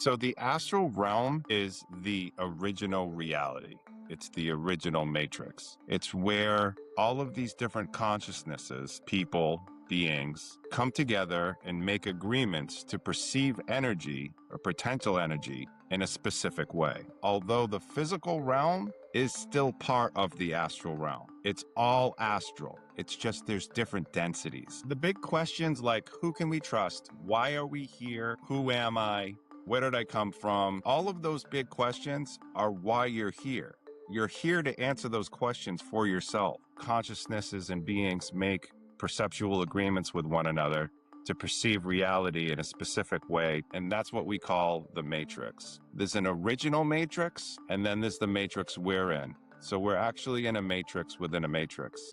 So the astral realm is the original reality. It's the original matrix. It's where all of these different consciousnesses, people, beings, come together and make agreements to perceive energy or potential energy in a specific way. Although the physical realm is still part of the astral realm. It's all astral. It's just there's different densities. The big questions like who can we trust? Why are we here? Who am I? Where did I come from? All of those big questions are why you're here. You're here to answer those questions for yourself. Consciousnesses and beings make perceptual agreements with one another to perceive reality in a specific way, and that's what we call the matrix. There's an original matrix, and then there's the matrix we're in. So we're actually in a matrix within a matrix.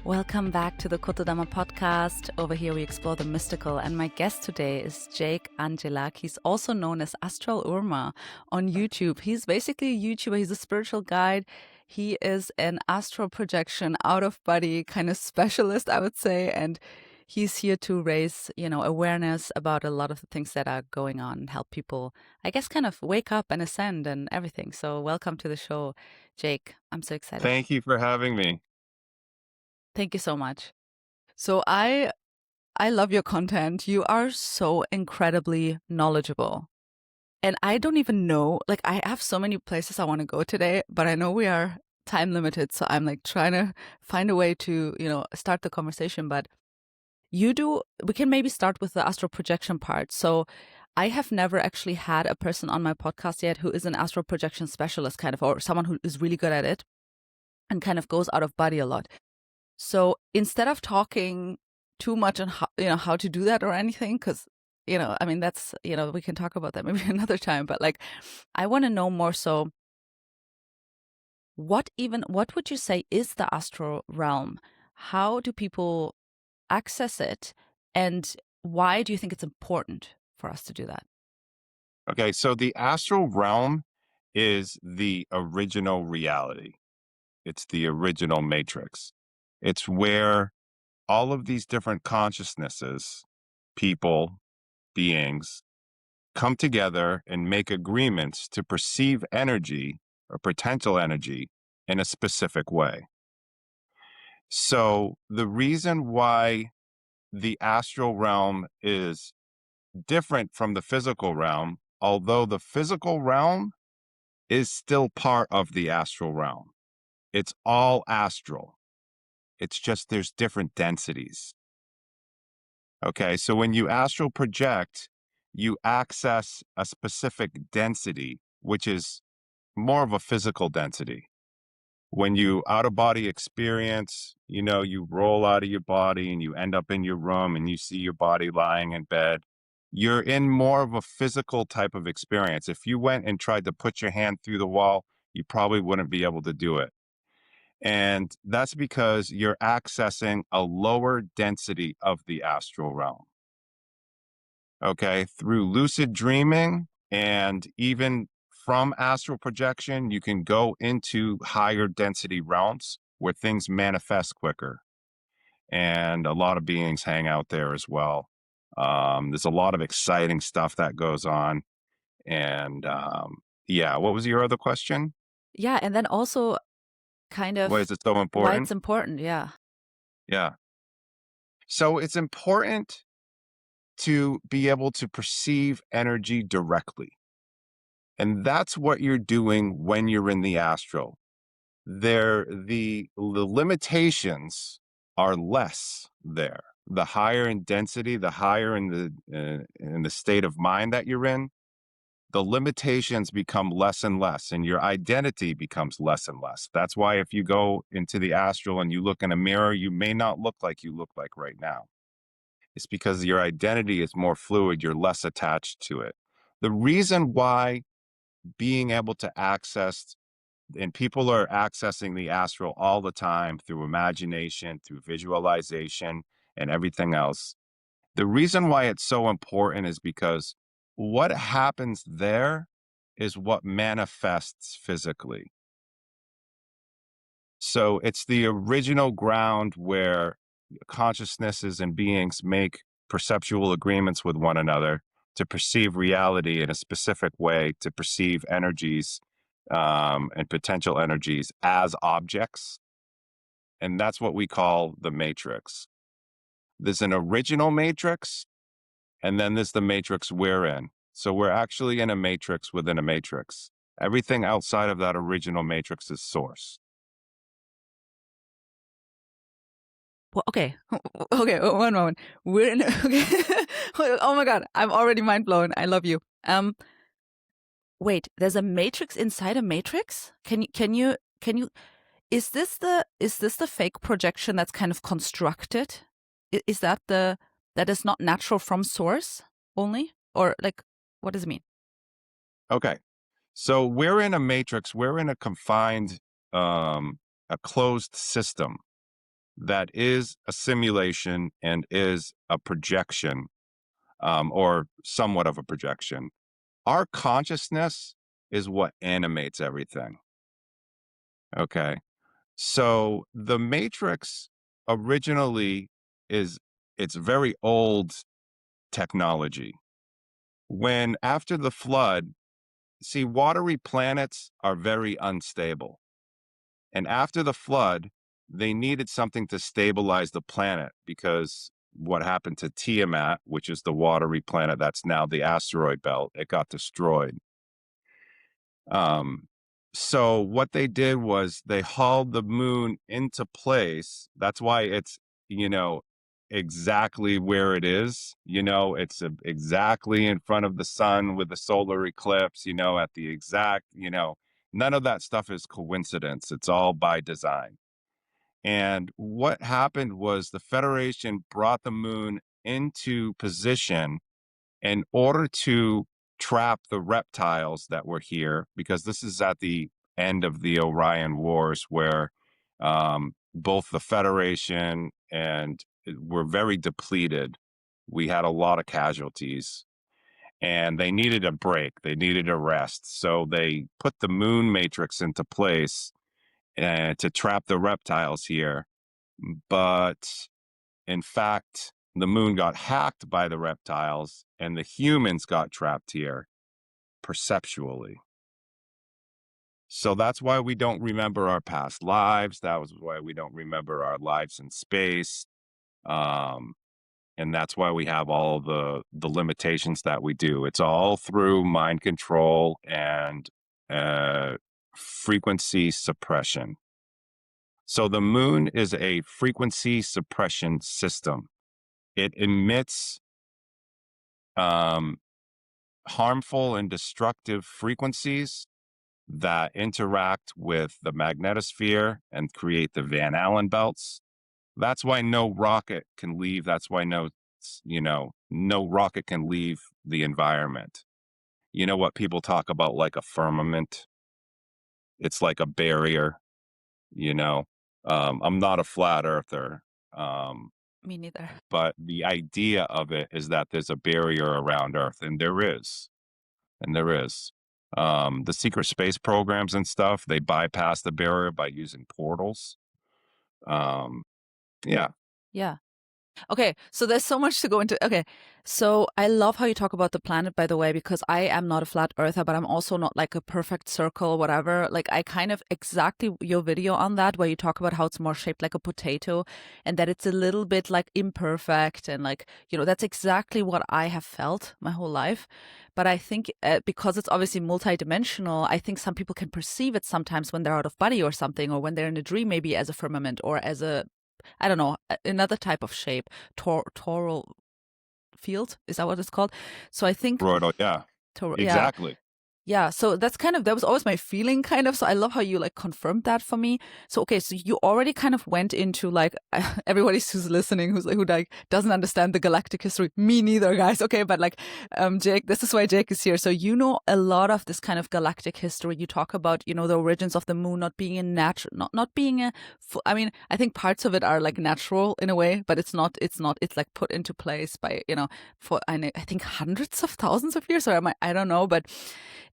Welcome back to the Kotodama podcast. Over here we explore the mystical, and my guest today is Jake Angelakis, also known as Astral Urmah on YouTube. He's basically a YouTuber. He's a spiritual guide. He is an astral projection, out-of-body kind of specialist, I would say, and he's here to raise, awareness about a lot of the things that are going on and help people, I guess, kind of wake up and ascend and everything. So welcome to the show, Jake. I'm so excited. Thank you for having me. Thank you so much. So I love your content. You are so incredibly knowledgeable. And I don't even know, I have so many places I want to go today, but I know we are time limited. So I'm trying to find a way to, start the conversation. But we can maybe start with the astral projection part. So I have never actually had a person on my podcast yet who is an astral projection specialist or someone who is really good at it and kind of goes out of body a lot. So instead of talking too much on how to do that or anything, because that's we can talk about that maybe another time. But I want to know more. So what would you say is the astral realm? How do people access it, and why do you think it's important for us to do that? Okay, so the astral realm is the original reality. It's the original matrix. It's where all of these different consciousnesses, people, beings, come together and make agreements to perceive energy or potential energy in a specific way. So the reason why the astral realm is different from the physical realm, although the physical realm is still part of the astral realm. It's all astral. It's just there's different densities. Okay, so when you astral project, you access a specific density, which is more of a physical density. When you out-of-body experience, you roll out of your body and you end up in your room and you see your body lying in bed, you're in more of a physical type of experience. If you went and tried to put your hand through the wall, you probably wouldn't be able to do it. And that's because you're accessing a lower density of the astral realm. Okay, through lucid dreaming and even from astral projection, you can go into higher density realms where things manifest quicker. And a lot of beings hang out there as well. There's a lot of exciting stuff that goes on. And what was your other question? Yeah, and then also kind of Why is it so important? Why it's important, yeah. Yeah. So it's important to be able to perceive energy directly. And that's what you're doing when you're in the astral. The limitations are less there. The higher in density, the higher in the state of mind that you're in, the limitations become less and less, and your identity becomes less and less. That's why if you go into the astral and you look in a mirror, you may not look like you look like right now. It's because your identity is more fluid. You're less attached to it. The reason why being able to access, and people are accessing the astral all the time through imagination, through visualization, and everything else. The reason why it's so important is because what happens there is what manifests physically. So it's the original ground where consciousnesses and beings make perceptual agreements with one another, to perceive reality in a specific way, to perceive energies and potential energies as objects. And that's what we call the matrix. There's an original matrix, and then there's the matrix we're in. So we're actually in a matrix within a matrix. Everything outside of that original matrix is source. Well, okay. Okay, one moment. We're in okay. Oh my god, I'm already mind blown. I love you. Wait, there's a matrix inside a matrix? Can you is this the fake projection that's kind of constructed? Is that that is not natural from source only? Or like what does it mean? Okay. So we're in a matrix, we're in a confined, a closed system that is a simulation and is a projection, or somewhat of a projection. Our consciousness is what animates everything. Okay. So the matrix originally it's very old technology. When after the flood, see, watery planets are very unstable. And after the flood, they needed something to stabilize the planet because what happened to Tiamat, which is the watery planet that's now the asteroid belt, it got destroyed. Um, so what they did was they hauled the moon into place. That's why it's, you know, exactly where it is. It's exactly in front of the sun with the solar eclipse, at the exact, none of that stuff is coincidence. It's all by design. And what happened was the Federation brought the moon into position in order to trap the reptiles that were here, because this is at the end of the Orion Wars, where both the Federation and were very depleted. We had a lot of casualties, and they needed a break. They needed a rest. So they put the moon matrix into place to trap the reptiles here. But in fact, the moon got hacked by the reptiles and the humans got trapped here perceptually. So that's why we don't remember our past lives. That was why we don't remember our lives in space. Um, and that's why we have all the limitations that we do. It's all through mind control and frequency suppression. So the moon is a frequency suppression system. It emits harmful and destructive frequencies that interact with the magnetosphere and create the Van Allen belts. That's why no rocket can leave. That's why no rocket can leave the environment. You know what people talk about, like a firmament? It's like a barrier, you know. I'm not a flat earther. Me neither. But the idea of it is that there's a barrier around Earth, and there is. And there is. The secret space programs and stuff, they bypass the barrier by using portals. Yeah. Yeah. Okay, so there's so much to go into. Okay, so I love how you talk about the planet, by the way, because I am not a flat earther, but I'm also not like a perfect circle, whatever. Like, I kind of exactly your video on that, where you talk about how it's more shaped like a potato and that it's a little bit like imperfect. And like, that's exactly what I have felt my whole life. But I think because it's obviously multidimensional, I think some people can perceive it sometimes when they're out of body or something, or when they're in a dream, maybe as a firmament or as a I don't know, another type of shape, toral field. Is that what it's called? So I think, Royal, yeah. yeah, Exactly. yeah. So that was always my feeling, kind of. So I love how you like confirmed that for me. So okay, so you already kind of went into like everybody who's listening, who like doesn't understand the galactic history. Me neither, guys. Okay, but like, Jake, this is why Jake is here. So you know a lot of this kind of galactic history. You talk about the origins of the moon not being a natural, not being a. I mean, I think parts of it are like natural in a way, but it's not. It's like put into place by for I think hundreds of thousands of years, or I don't know, but.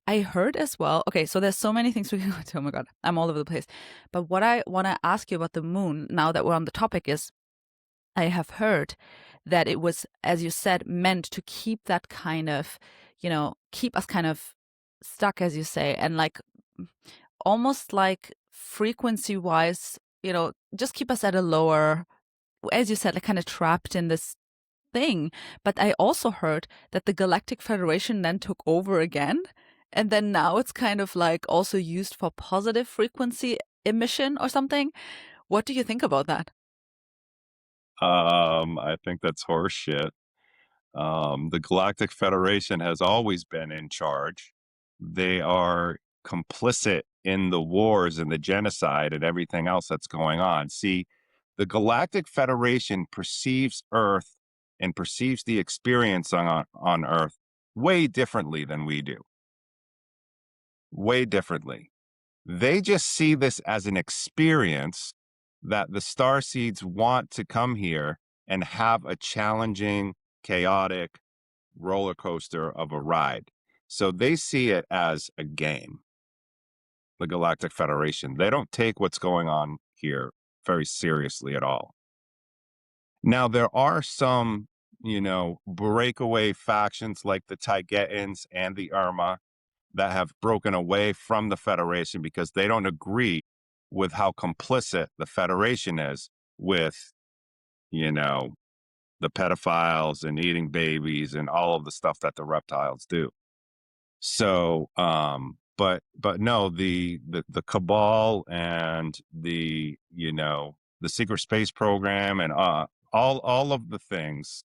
I heard as well. Okay, so there's so many things we can go to. Oh my God, I'm all over the place. But what I want to ask you about the moon, now that we're on the topic, is I have heard that it was, as you said, meant to keep that kind of, keep us kind of stuck, as you say, and like almost like frequency wise, just keep us at a lower, as you said, like kind of trapped in this thing. But I also heard that the Galactic Federation then took over again. And then now it's kind of like also used for positive frequency emission or something. What do you think about that? I think that's horseshit. The Galactic Federation has always been in charge. They are complicit in the wars and the genocide and everything else that's going on. See, the Galactic Federation perceives Earth and perceives the experience on Earth way differently than we do. Way differently. They just see this as an experience that the starseeds want to come here and have a challenging, chaotic roller coaster of a ride. So they see it as a game, the Galactic Federation. They don't take what's going on here very seriously at all. Now, there are some, breakaway factions like the Taigetans and the Urmah that have broken away from the Federation because they don't agree with how complicit the Federation is with, the pedophiles and eating babies and all of the stuff that the reptiles do. So, but no, the cabal and the secret space program and all of the things,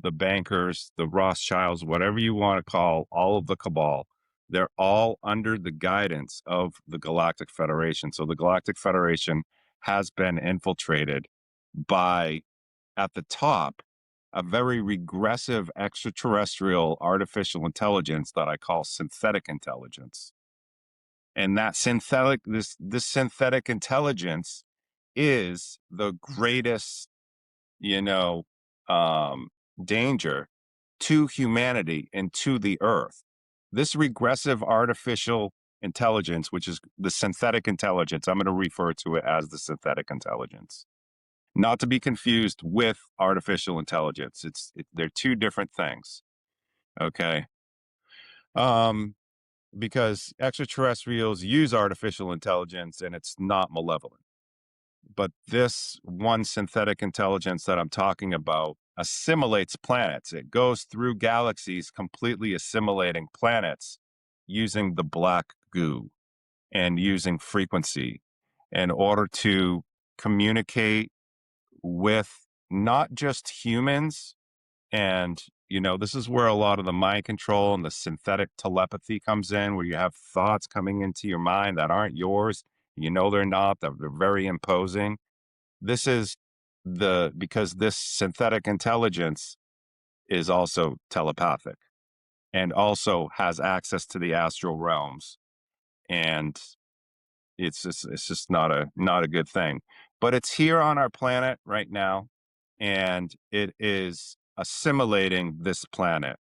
the bankers, the Rothschilds, whatever you want to call all of the cabal, they're all under the guidance of the Galactic Federation. So the Galactic Federation has been infiltrated by, at the top, a very regressive extraterrestrial artificial intelligence that I call synthetic intelligence. And that this synthetic intelligence is the greatest, danger to humanity and to the Earth. This regressive artificial intelligence, which is the synthetic intelligence, I'm going to refer to it as the synthetic intelligence, not to be confused with artificial intelligence. They're two different things. Okay. Because extraterrestrials use artificial intelligence and it's not malevolent. But this one synthetic intelligence that I'm talking about assimilates planets. It goes through galaxies, completely assimilating planets using the black goo and using frequency in order to communicate with not just humans. And, this is where a lot of the mind control and the synthetic telepathy comes in, where you have thoughts coming into your mind that aren't yours. They're not, they're very imposing. This is because this synthetic intelligence is also telepathic and also has access to the astral realms. And it's just not a good thing. But it's here on our planet right now, and it is assimilating this planet.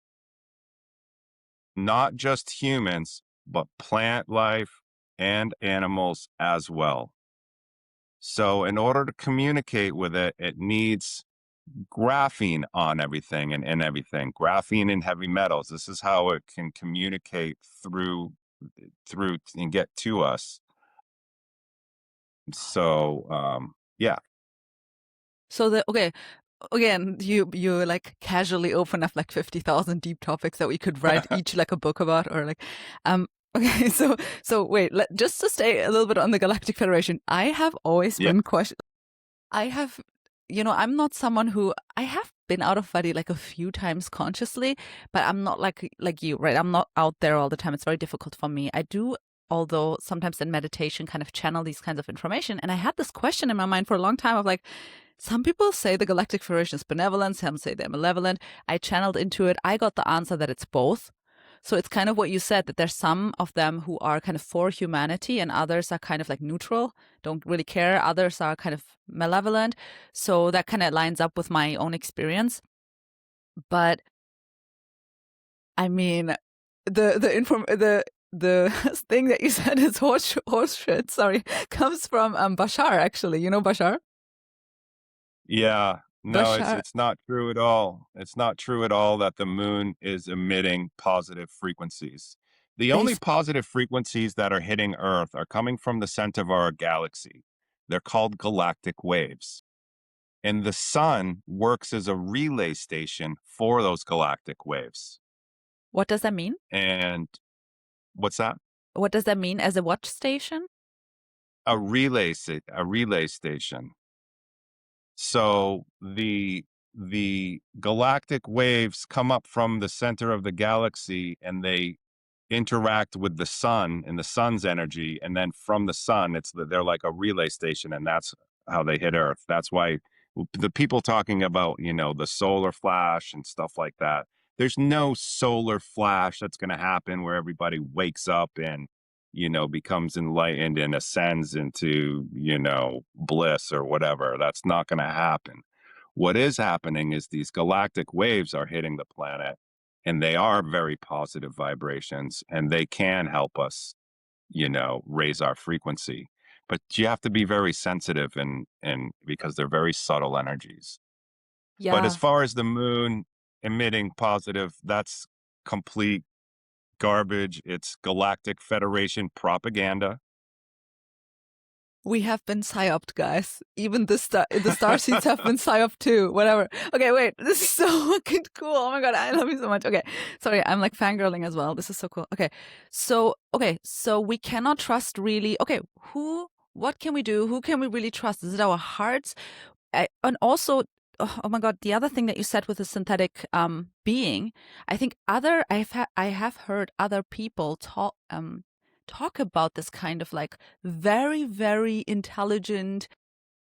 Not just humans, but plant life and animals as well. So in order to communicate with it, it needs graphene on everything and everything. Graphene and heavy metals. This is how it can communicate through and get to us. So yeah. So okay, again, you like casually open up like 50,000 deep topics that we could write each like a book about, or like, okay, so wait, just to stay a little bit on the Galactic Federation, I have always been I have, I'm not someone who, I have been out of body like a few times consciously, but I'm not like you, right? I'm not out there all the time. It's very difficult for me. I do, although sometimes in meditation, kind of channel these kinds of information. And I had this question in my mind for a long time of like, some people say the Galactic Federation is benevolent, some say they're malevolent. I channeled into it. I got the answer that it's both. So it's kind of what you said, that there's some of them who are kind of for humanity and others are kind of like neutral, don't really care. Others are kind of malevolent. So that kind of lines up with my own experience. But I mean, the thing that you said is horse shit, sorry, comes from Bashar, actually. You know Bashar? Yeah, No, it's not true at all. It's not true at all that the moon is emitting positive frequencies. The only Base. positive frequencies that are hitting Earth are coming from the center of our galaxy. They're called galactic waves. And the sun works as a relay station for those galactic waves. What does that mean? And what's that? What does that mean as a watch station? A relay station. So the galactic waves come up from the center of the galaxy and they interact with the sun and the sun's energy, and then from the sun they're like a relay station, and that's how they hit Earth. That's why the people talking about, the solar flash and stuff like that, there's no solar flash that's going to happen where everybody wakes up and becomes enlightened and ascends into bliss or whatever. That's not going to happen. What is happening is these galactic waves are hitting the planet, and they are very positive vibrations, and they can help us, raise our frequency. But you have to be very sensitive, and because they're very subtle energies. But as Yeah. far as the moon emitting positive, that's complete garbage. It's Galactic Federation propaganda. We have been psyoped, guys. Even the starseeds have been psyoped too. Whatever. Okay, wait. This is so fucking cool. Oh my god, I love you so much. Okay, sorry, I'm like fangirling as well. This is so cool. Okay, so we cannot trust really. Okay, what can we do? Who can we really trust? Is it our hearts? And also, oh my god, the other thing that you said with the synthetic being, I think I have heard other people talk about this kind of like very, very intelligent,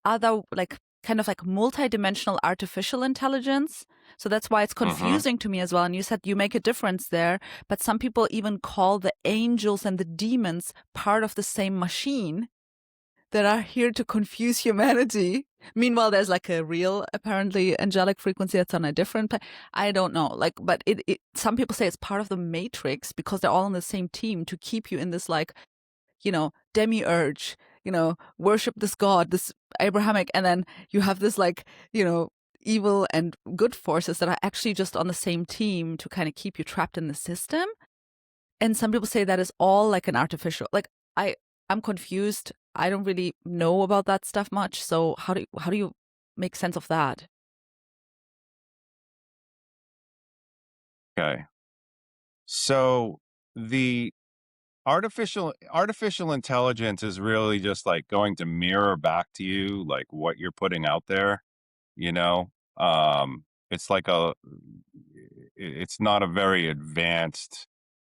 other like kind of like multidimensional artificial intelligence. So that's why it's confusing to me as well. And you said you make a difference there, but some people even call the angels and the demons part of the same machine that are here to confuse humanity. Meanwhile, there's like a real, apparently, angelic frequency that's on a different. I don't know. Like, but some people say it's part of the matrix because they're all on the same team to keep you in this, like, demiurge, worship this god, this Abrahamic, and then you have this, like, evil and good forces that are actually just on the same team to kind of keep you trapped in the system. And some people say that is all like an artificial. Like, I'm confused. I don't really know about that stuff much. So how do you make sense of that? Okay. So the artificial intelligence is really just like going to mirror back to you like what you're putting out there, you know? It's like it's not a very advanced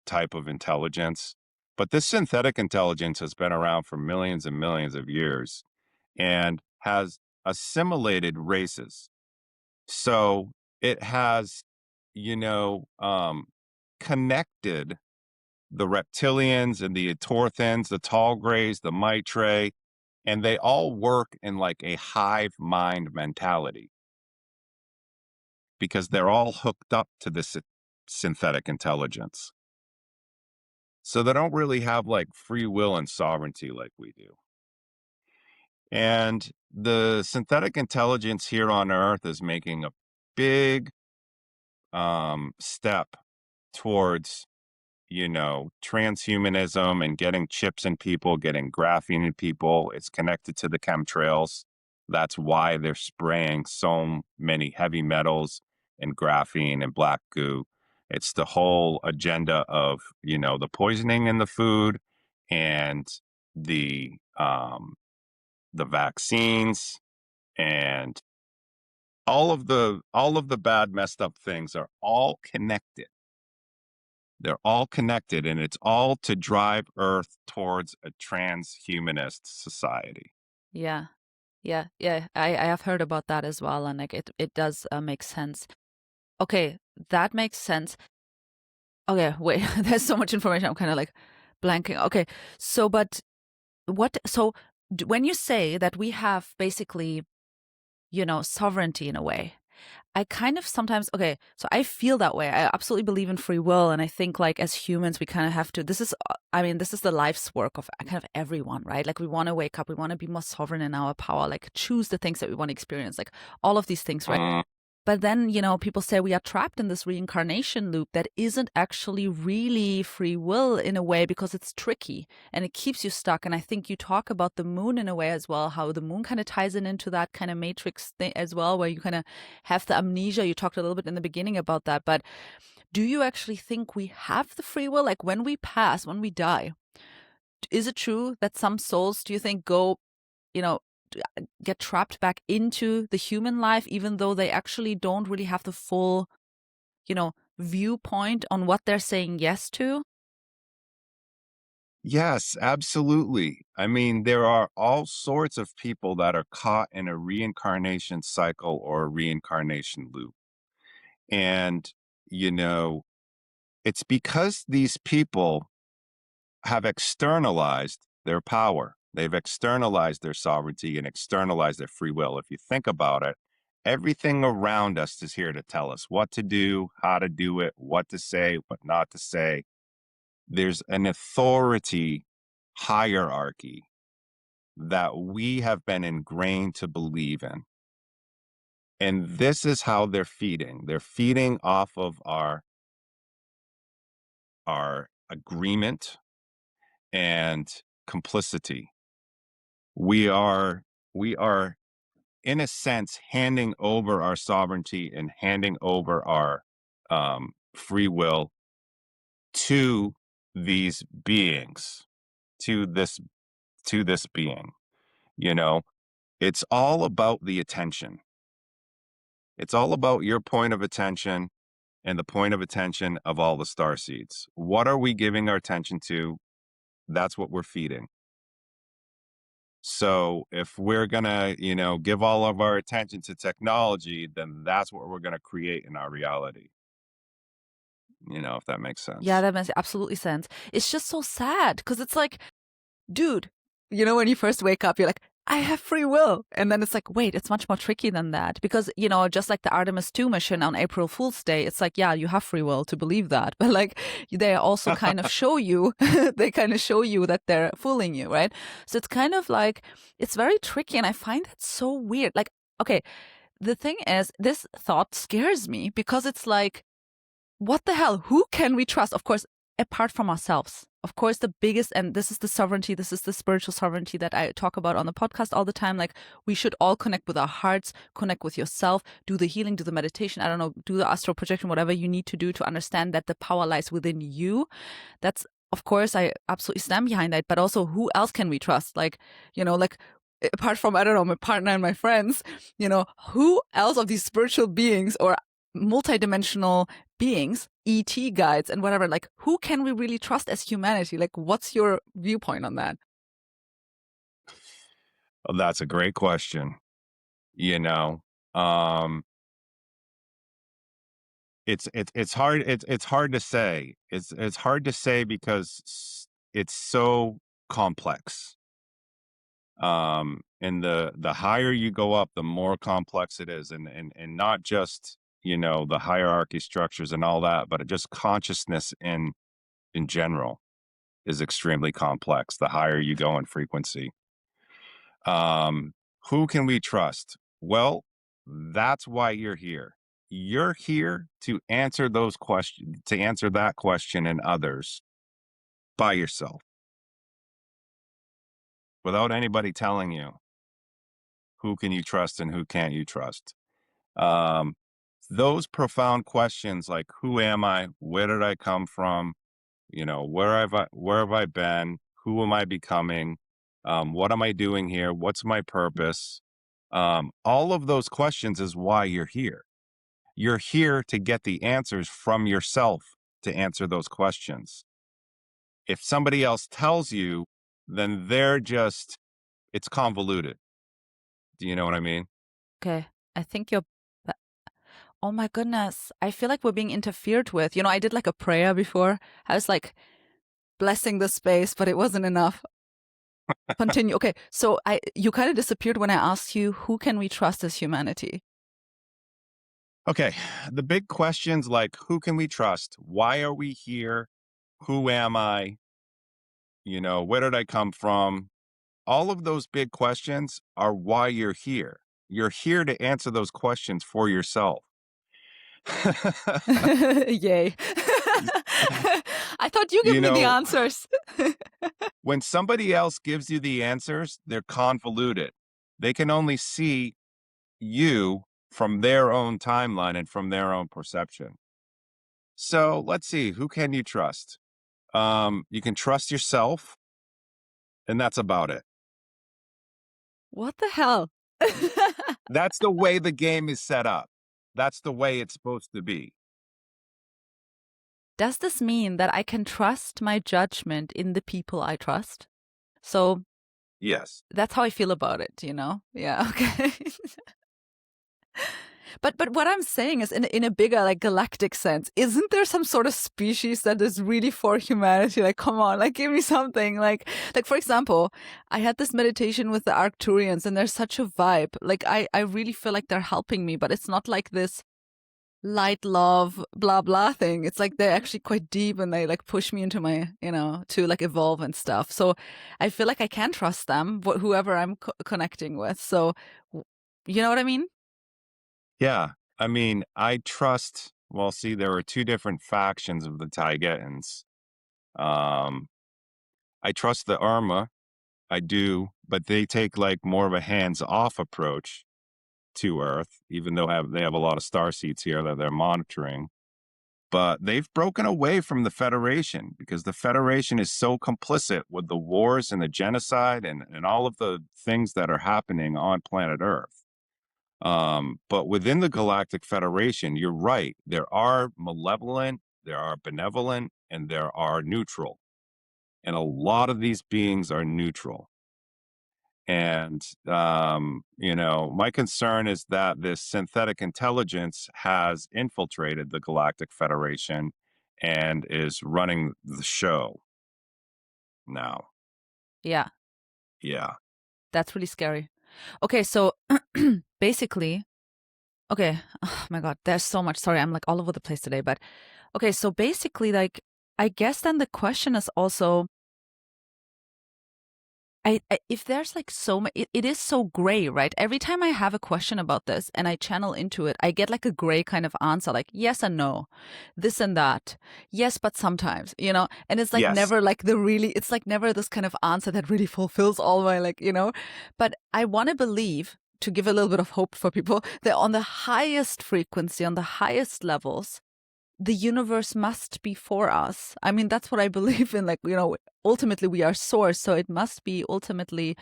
type of intelligence, but this synthetic intelligence has been around for millions and millions of years and has assimilated races. So it has, you know, um, connected the reptilians and the Etorthans, the tall grays, the Maitre, and they all work in like a hive mind mentality because they're all hooked up to this synthetic intelligence. So they don't really have like free will and sovereignty like we do. And the synthetic intelligence here on Earth is making a big step towards, transhumanism and getting chips in people, getting graphene in people. It's connected to the chemtrails. That's why they're spraying so many heavy metals and graphene and black goo. It's the whole agenda of, the poisoning in the food and the vaccines and all of the bad messed up things are all connected. They're all connected, and it's all to drive Earth towards a transhumanist society. Yeah. Yeah. Yeah. I have heard about that as well. And like it does make sense. Okay. That makes sense. Okay. Wait, there's so much information. I'm kind of like blanking. Okay. So, but when you say that we have basically, sovereignty in a way, I kind of sometimes, okay, so I feel that way. I absolutely believe in free will. And I think, like, as humans, we kind of have to, this is, I mean, this is the life's work of kind of everyone, right? Like, we want to wake up, we want to be more sovereign in our power, like, choose the things that we want to experience, like, all of these things, right? But then, you know, people say we are trapped in this reincarnation loop that isn't actually really free will in a way, because it's tricky and it keeps you stuck. And I think you talk about the moon in a way as well, how the moon kind of ties into that kind of matrix thing as well, where you kind of have the amnesia. You talked a little bit in the beginning about that. But do you actually think we have the free will? Like, when we pass, when we die, is it true that some souls, do you think, go, you know, get trapped back into the human life, even though they actually don't really have the full, you know, viewpoint on what they're saying yes to? Yes, absolutely. I mean, there are all sorts of people that are caught in a reincarnation cycle or a reincarnation loop. And, you know, it's because these people have externalized their power. They've externalized their sovereignty and externalized their free will. If you think about it, everything around us is here to tell us what to do, how to do it, what to say, what not to say. There's an authority hierarchy that we have been ingrained to believe in. And this is how they're feeding. They're feeding off of our agreement and complicity. We are in a sense handing over our sovereignty and handing over our free will to these beings, to this being. You know, it's all about the attention. It's all about your point of attention and the point of attention of all the star seeds. What are we giving our attention to? That's what we're feeding. So if we're going to, give all of our attention to technology, then that's what we're going to create in our reality. If that makes Yeah, sense. that makes absolutely sense. It's just so sad because it's like, dude, you know, when you first wake up, you're like, I have free will. And then it's like, wait, it's much more tricky than that. Because, you know, just like the Artemis 2 mission on April Fool's Day, it's like, yeah, you have free will to believe that. But like, they also kind of show you, they kind of show you that they're fooling you, right? So it's kind of like, it's very tricky. And I find that so weird. Like, okay, the thing is, this thought scares me because it's like, what the hell? Who can we trust? Of course, apart from ourselves. Of course, the biggest, and this is the sovereignty, this is the spiritual sovereignty that I talk about on the podcast all the time. Like, we should all connect with our hearts, connect with yourself, do the healing, do the meditation, I don't know, do the astral projection, whatever you need to do to understand that the power lies within you. That's, of course, I absolutely stand behind that. But also, who else can we trust? Like, you know, like, apart from, I don't know, my partner and my friends, you know, who else of these spiritual beings or multidimensional beings, ET guides and whatever, like, who can we really trust as humanity? Like, what's your viewpoint on that? Well, that's a great question. You know, um, it's hard. It's hard to say. It's hard to say because it's so complex. And the higher you go up, the more complex it is, and not just the hierarchy structures and all that, but just consciousness in general is extremely complex. The higher you go in frequency, um, who can we trust? Well, that's why you're here. You're here to answer those questions, to answer that question and others by yourself, without anybody telling you who can you trust and who can't you trust. Um, those profound questions like who am I? Where did I come from? Where have I been? Who am I becoming? What am I doing here? What's my purpose? All of those questions is why you're here. You're here to get the answers from yourself to answer those questions. If somebody else tells you, then it's convoluted. Do you know what I mean? Okay, I think you're. Oh my goodness, I feel like we're being interfered with. You know, I did like a prayer before. I was like blessing the space, but it wasn't enough. Continue. Okay, so you kind of disappeared when I asked you, who can we trust as humanity? Okay, the big questions like who can we trust? Why are we here? Who am I? Where did I come from? All of those big questions are why you're here. You're here to answer those questions for yourself. Yay. I thought you give you me the know, answers. when somebody else gives you the answers, they're convoluted. They can only see you from their own timeline and from their own perception. So let's see, who can you trust? You can trust yourself, and that's about it. What the hell? That's the way the game is set up. That's the way it's supposed to be. Does this mean that I can trust my judgment in the people I trust? So Yes. that's how I feel about it, Yeah, okay. But what I'm saying is in a bigger like galactic sense, isn't there some sort of species that is really for humanity? Like, come on, like give me something. Like for example, I had this meditation with the Arcturians and there's such a vibe. Like I really feel like they're helping me, but it's not like this light love blah blah thing. It's like they're actually quite deep and they like push me into my to like evolve and stuff. So I feel like I can trust them, whoever I'm connecting with. So you know what I mean? Yeah. I mean, I trust, well, see, there are two different factions of the Taigetans. Um, I trust the Urmah, I do, but they take like more of a hands-off approach to Earth, even though they have a lot of starseeds here that they're monitoring. But they've broken away from the Federation because the Federation is so complicit with the wars and the genocide and all of the things that are happening on planet Earth. But within the Galactic Federation, you're right. There are malevolent, there are benevolent, and there are neutral. And a lot of these beings are neutral. And, my concern is that this synthetic intelligence has infiltrated the Galactic Federation and is running the show now. Yeah, Yeah. that's really scary. Okay, so basically, okay, oh my God, there's so much. Sorry, I'm like all over the place today. But okay, so basically, like, I guess then the question is also, if there's like so much, it is so gray, right? Every time I have a question about this and I channel into it, I get like a gray kind of answer, like yes and no, this and that, yes, but sometimes, and it's like Yes. never like it's like never this kind of answer that really fulfills all my but I want to believe, to give a little bit of hope for people, that on the highest frequency, on the highest levels, the universe must be for us. I mean, that's what I believe in. Like, ultimately we are source. So it must be ultimately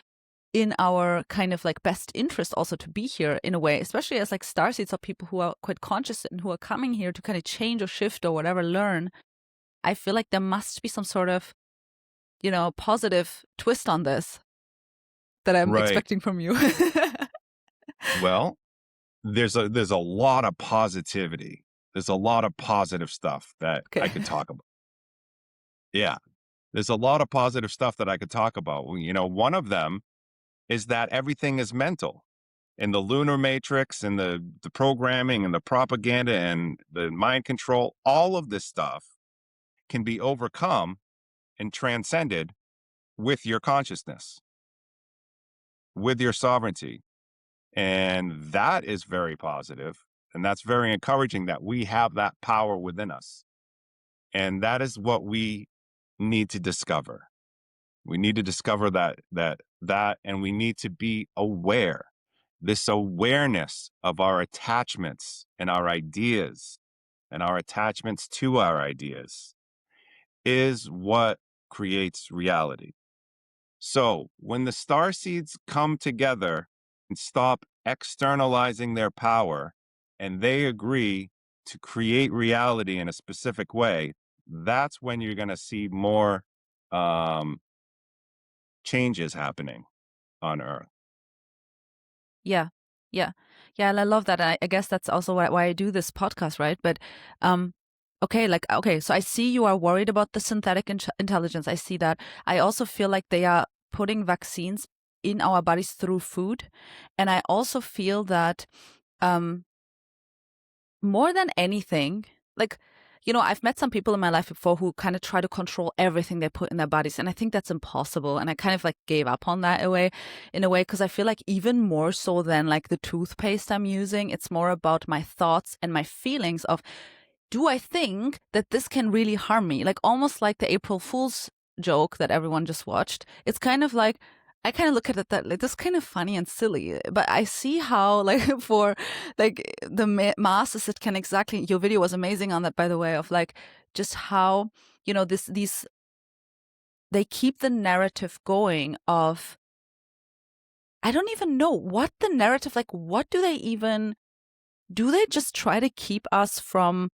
in our kind of like best interest also to be here in a way, especially as like starseeds or people who are quite conscious and who are coming here to kind of change or shift or whatever, learn. I feel like there must be some sort of, positive twist on this that I'm Right. expecting from you. Well, there's a lot of positivity. There's a lot of positive stuff that I Okay. could talk about. Yeah. There's a lot of positive stuff that I could talk about. One of them is that everything is mental. And the lunar matrix and the programming and the propaganda and the mind control, all of this stuff can be overcome and transcended with your consciousness, with your sovereignty. And that is very positive. And that's very encouraging that we have that power within us. And that is what we need to discover. We need to discover that, and we need to be aware. This awareness of our attachments and our ideas and our attachments to our ideas is what creates reality. So when the star seeds come together and stop externalizing their power and they agree to create reality in a specific way, that's when you're going to see more um, changes happening on Earth. Yeah. Yeah. Yeah. And I love that. I guess that's also why I do this podcast, right? But, okay, so I see you are worried about the synthetic intelligence. I see that. I also feel like they are putting vaccines in our bodies through food. And I also feel that, um, more than anything, like, I've met some people in my life before who kind of try to control everything they put in their bodies. And I think that's impossible. And I kind of like gave up on that in a way, because I feel like even more so than like the toothpaste I'm using, it's more about my thoughts and my feelings of, do I think that this can really harm me? Like almost like the April Fool's joke that everyone just watched. It's kind of like, I kind of look at it that like this kind of funny and silly, but I see how like for like the masses it can exactly. Your video was amazing on that, by the way, of like just how these they keep the narrative going of, I don't even know what the narrative, like what do they just try to keep us from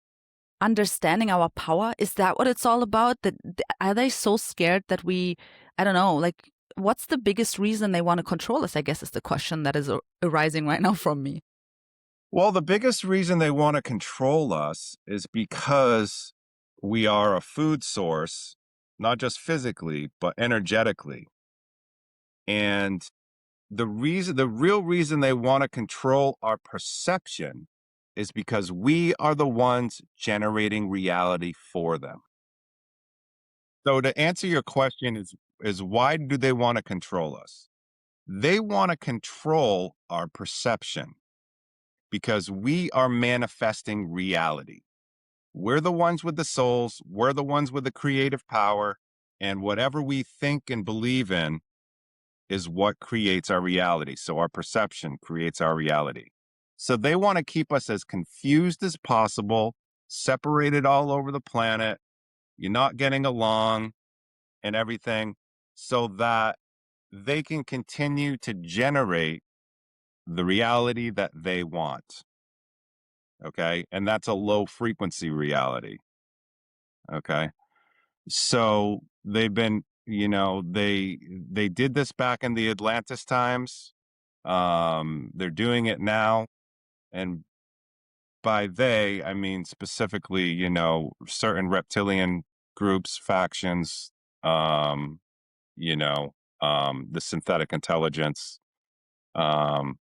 understanding our power? Is that what it's all about? That are they so scared that I don't know, like what's the biggest reason they want to control us, I guess is the question that is arising right now from me. Well, the biggest reason they want to control us is because we are a food source, not just physically, but energetically. And the real reason they want to control our perception is because we are the ones generating reality for them. So to answer your question is why do they want to control us? They want to control our perception because we are manifesting reality. We're the ones with the souls, we're the ones with the creative power, and whatever we think and believe in is what creates our reality. So our perception creates our reality. So they want to keep us as confused as possible, separated all over the planet. You're not getting along and everything, so that they can continue to generate the reality that they want. Okay. And that's a low frequency reality. Okay. So they've been, they did this back in the Atlantis times. They're doing it now. And by they, I mean specifically, certain reptilian groups, factions, um, the synthetic intelligence. Um,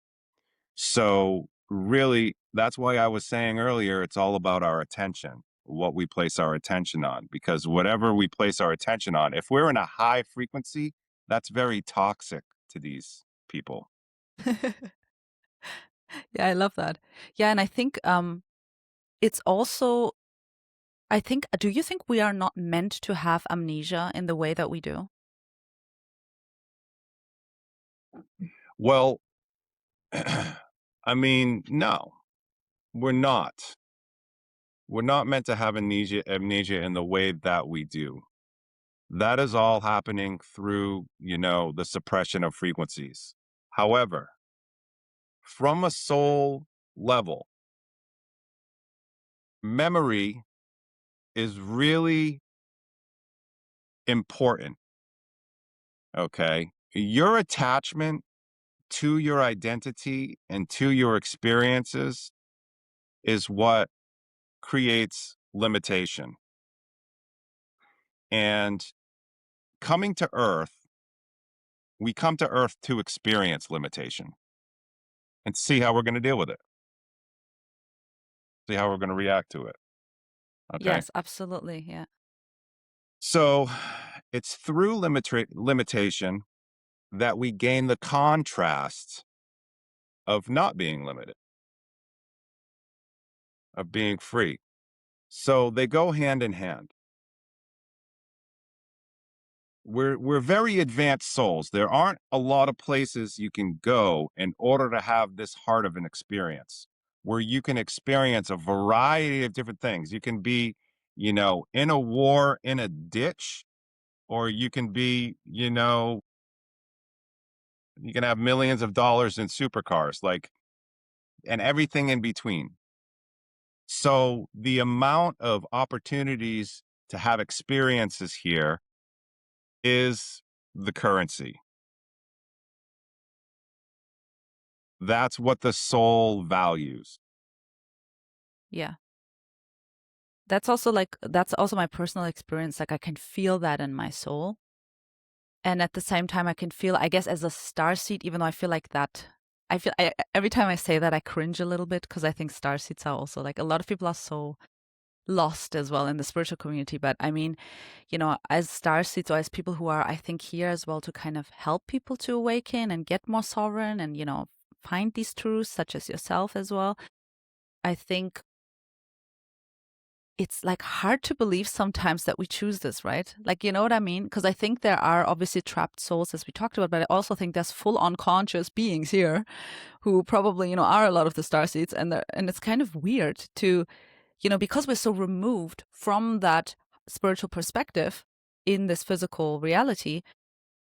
so really, that's why I was saying earlier, it's all about our attention, what we place our attention on, because whatever we place our attention on, if we're in a high frequency, that's very toxic to these people. Yeah, I love that. Yeah, and I think it's also, do you think we are not meant to have amnesia in the way that we do? Well, I mean, no, we're not. We're not meant to have amnesia in the way that we do. That is all happening through, the suppression of frequencies. However, from a soul level, memory is really important. Okay. Your attachment to your identity and to your experiences is what creates limitation. And coming to Earth, we come to Earth to experience limitation and see how we're going to deal with it, see how we're going to react to it. Okay. Yes, absolutely. Yeah. So it's through limitation that we gain the contrast of not being limited, of being free. So they go hand in hand. We're very advanced souls. There aren't a lot of places you can go in order to have this heart of an experience where you can experience a variety of different things. You can be, in a war in a ditch, or you can be, you can have millions of dollars in supercars, like, and everything in between. So the amount of opportunities to have experiences here is the currency. That's what the soul values. Yeah. That's also my personal experience. Like I can feel that in my soul. And at the same time, I can feel, I guess, as a starseed, even though I feel like that I feel every time I say that, I cringe a little bit because I think starseeds are also like a lot of people are so lost as well in the spiritual community. But I mean, as starseeds or as people who are, I think, here as well to kind of help people to awaken and get more sovereign and, find these truths, such as yourself as well. I think it's like hard to believe sometimes that we choose this, right? Like, you know what I mean? Because I think there are obviously trapped souls, as we talked about, but I also think there's full unconscious beings here who probably, are a lot of the starseeds, and it's kind of weird to, because we're so removed from that spiritual perspective in this physical reality.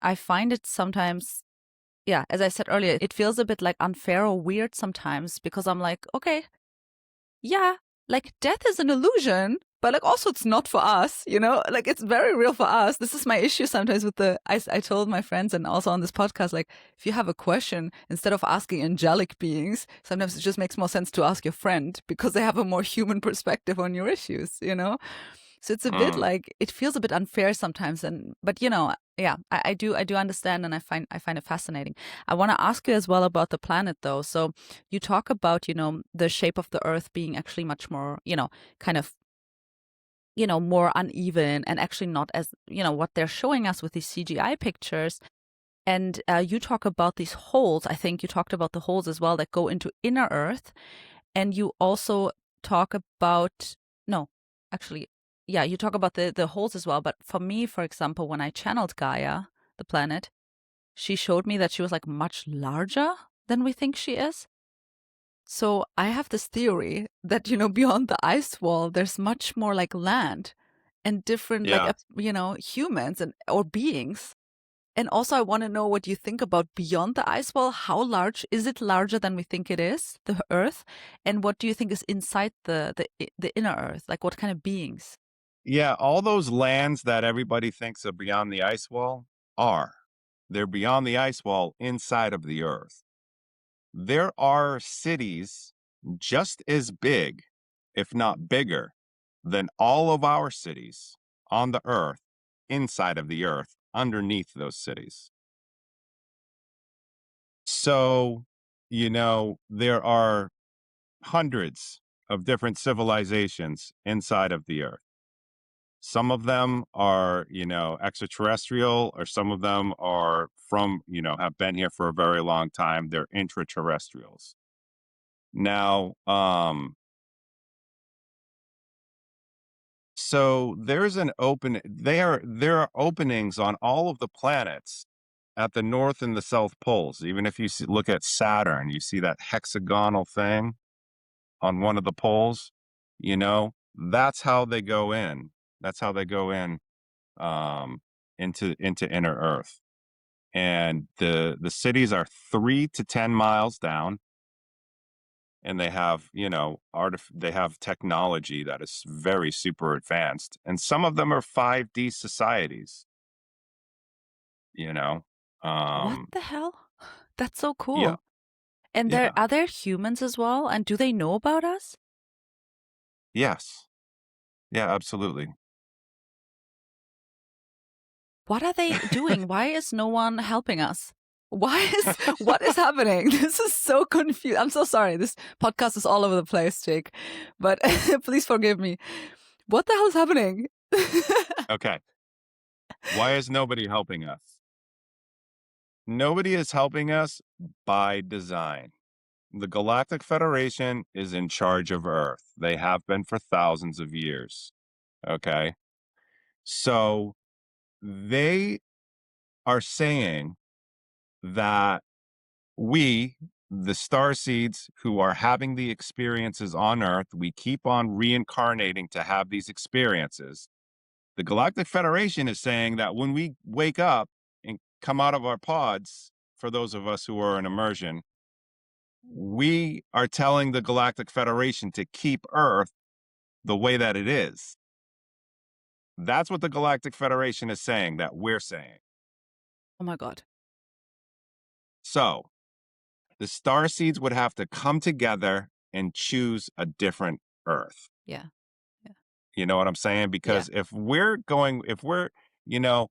I find it sometimes, yeah, as I said earlier, it feels a bit like unfair or weird sometimes because I'm like, okay, yeah, like death is an illusion, but like also it's not for us, like it's very real for us. This is my issue sometimes with I told my friends and also on this podcast, like if you have a question, instead of asking angelic beings, sometimes it just makes more sense to ask your friend because they have a more human perspective on your issues. So it's a bit Mm. like it feels a bit unfair sometimes, but yeah, I do understand, and I find it fascinating. I want to ask you as well about the planet, though. So you talk about the shape of the Earth being actually much more kind of more uneven, and actually not as what they're showing us with these CGI pictures. And you talk about these holes. I think you talked about the holes as well that go into inner Earth. And you also talk about, no, actually, yeah, you talk about the holes as well. But for me, for example, when I channeled Gaia, the planet, she showed me that she was like much larger than we think she is. So I have this theory that, beyond the ice wall, there's much more like land and different, like, Yeah. humans or beings. And also, I want to know what you think about beyond the ice wall. How large is it? Larger than we think it is, the Earth? And what do you think is inside the inner Earth? Like, what kind of beings? Yeah, all those lands that everybody thinks are beyond the ice wall are. They're beyond the ice wall inside of the earth. There are cities just as big, if not bigger, than all of our cities on the earth, inside of the earth, underneath those cities. So, there are hundreds of different civilizations inside of the earth. Some of them are, extraterrestrial, or some of them are have been here for a very long time. They're intraterrestrials. Now, so there are openings on all of the planets at the north and the south poles. Even if you look at Saturn, you see that hexagonal thing on one of the poles, that's how they go in. That's how they go in um, into inner Earth. And the cities are 3 to 10 miles down, and they have they have technology that is very super advanced, and some of them are 5D societies. You know, What um, the hell? That's so yeah, cool. And yeah, are there humans as well? And do they know about us? yes, yeah, absolutely. What are they doing? Why is no one helping us? What is happening? This is so confused. I'm so sorry. This podcast is all over the place, Jake. But please forgive me. What the hell is happening? Okay, why is nobody helping us? Nobody is helping us by design. The Galactic Federation is in charge of Earth. They have been for thousands of years. Okay. So they are saying that we, the star seeds who are having the experiences on Earth, we keep on reincarnating to have these experiences. The Galactic Federation is saying that when we wake up and come out of our pods, for those of us who are in immersion, we are telling the Galactic Federation to keep Earth the way that it is. That's what the Galactic Federation is saying, that we're saying. Oh my God. So the star seeds would have to come together and choose a different Earth. Yeah. Yeah. You know what I'm saying? Yeah. Because if we're, you know,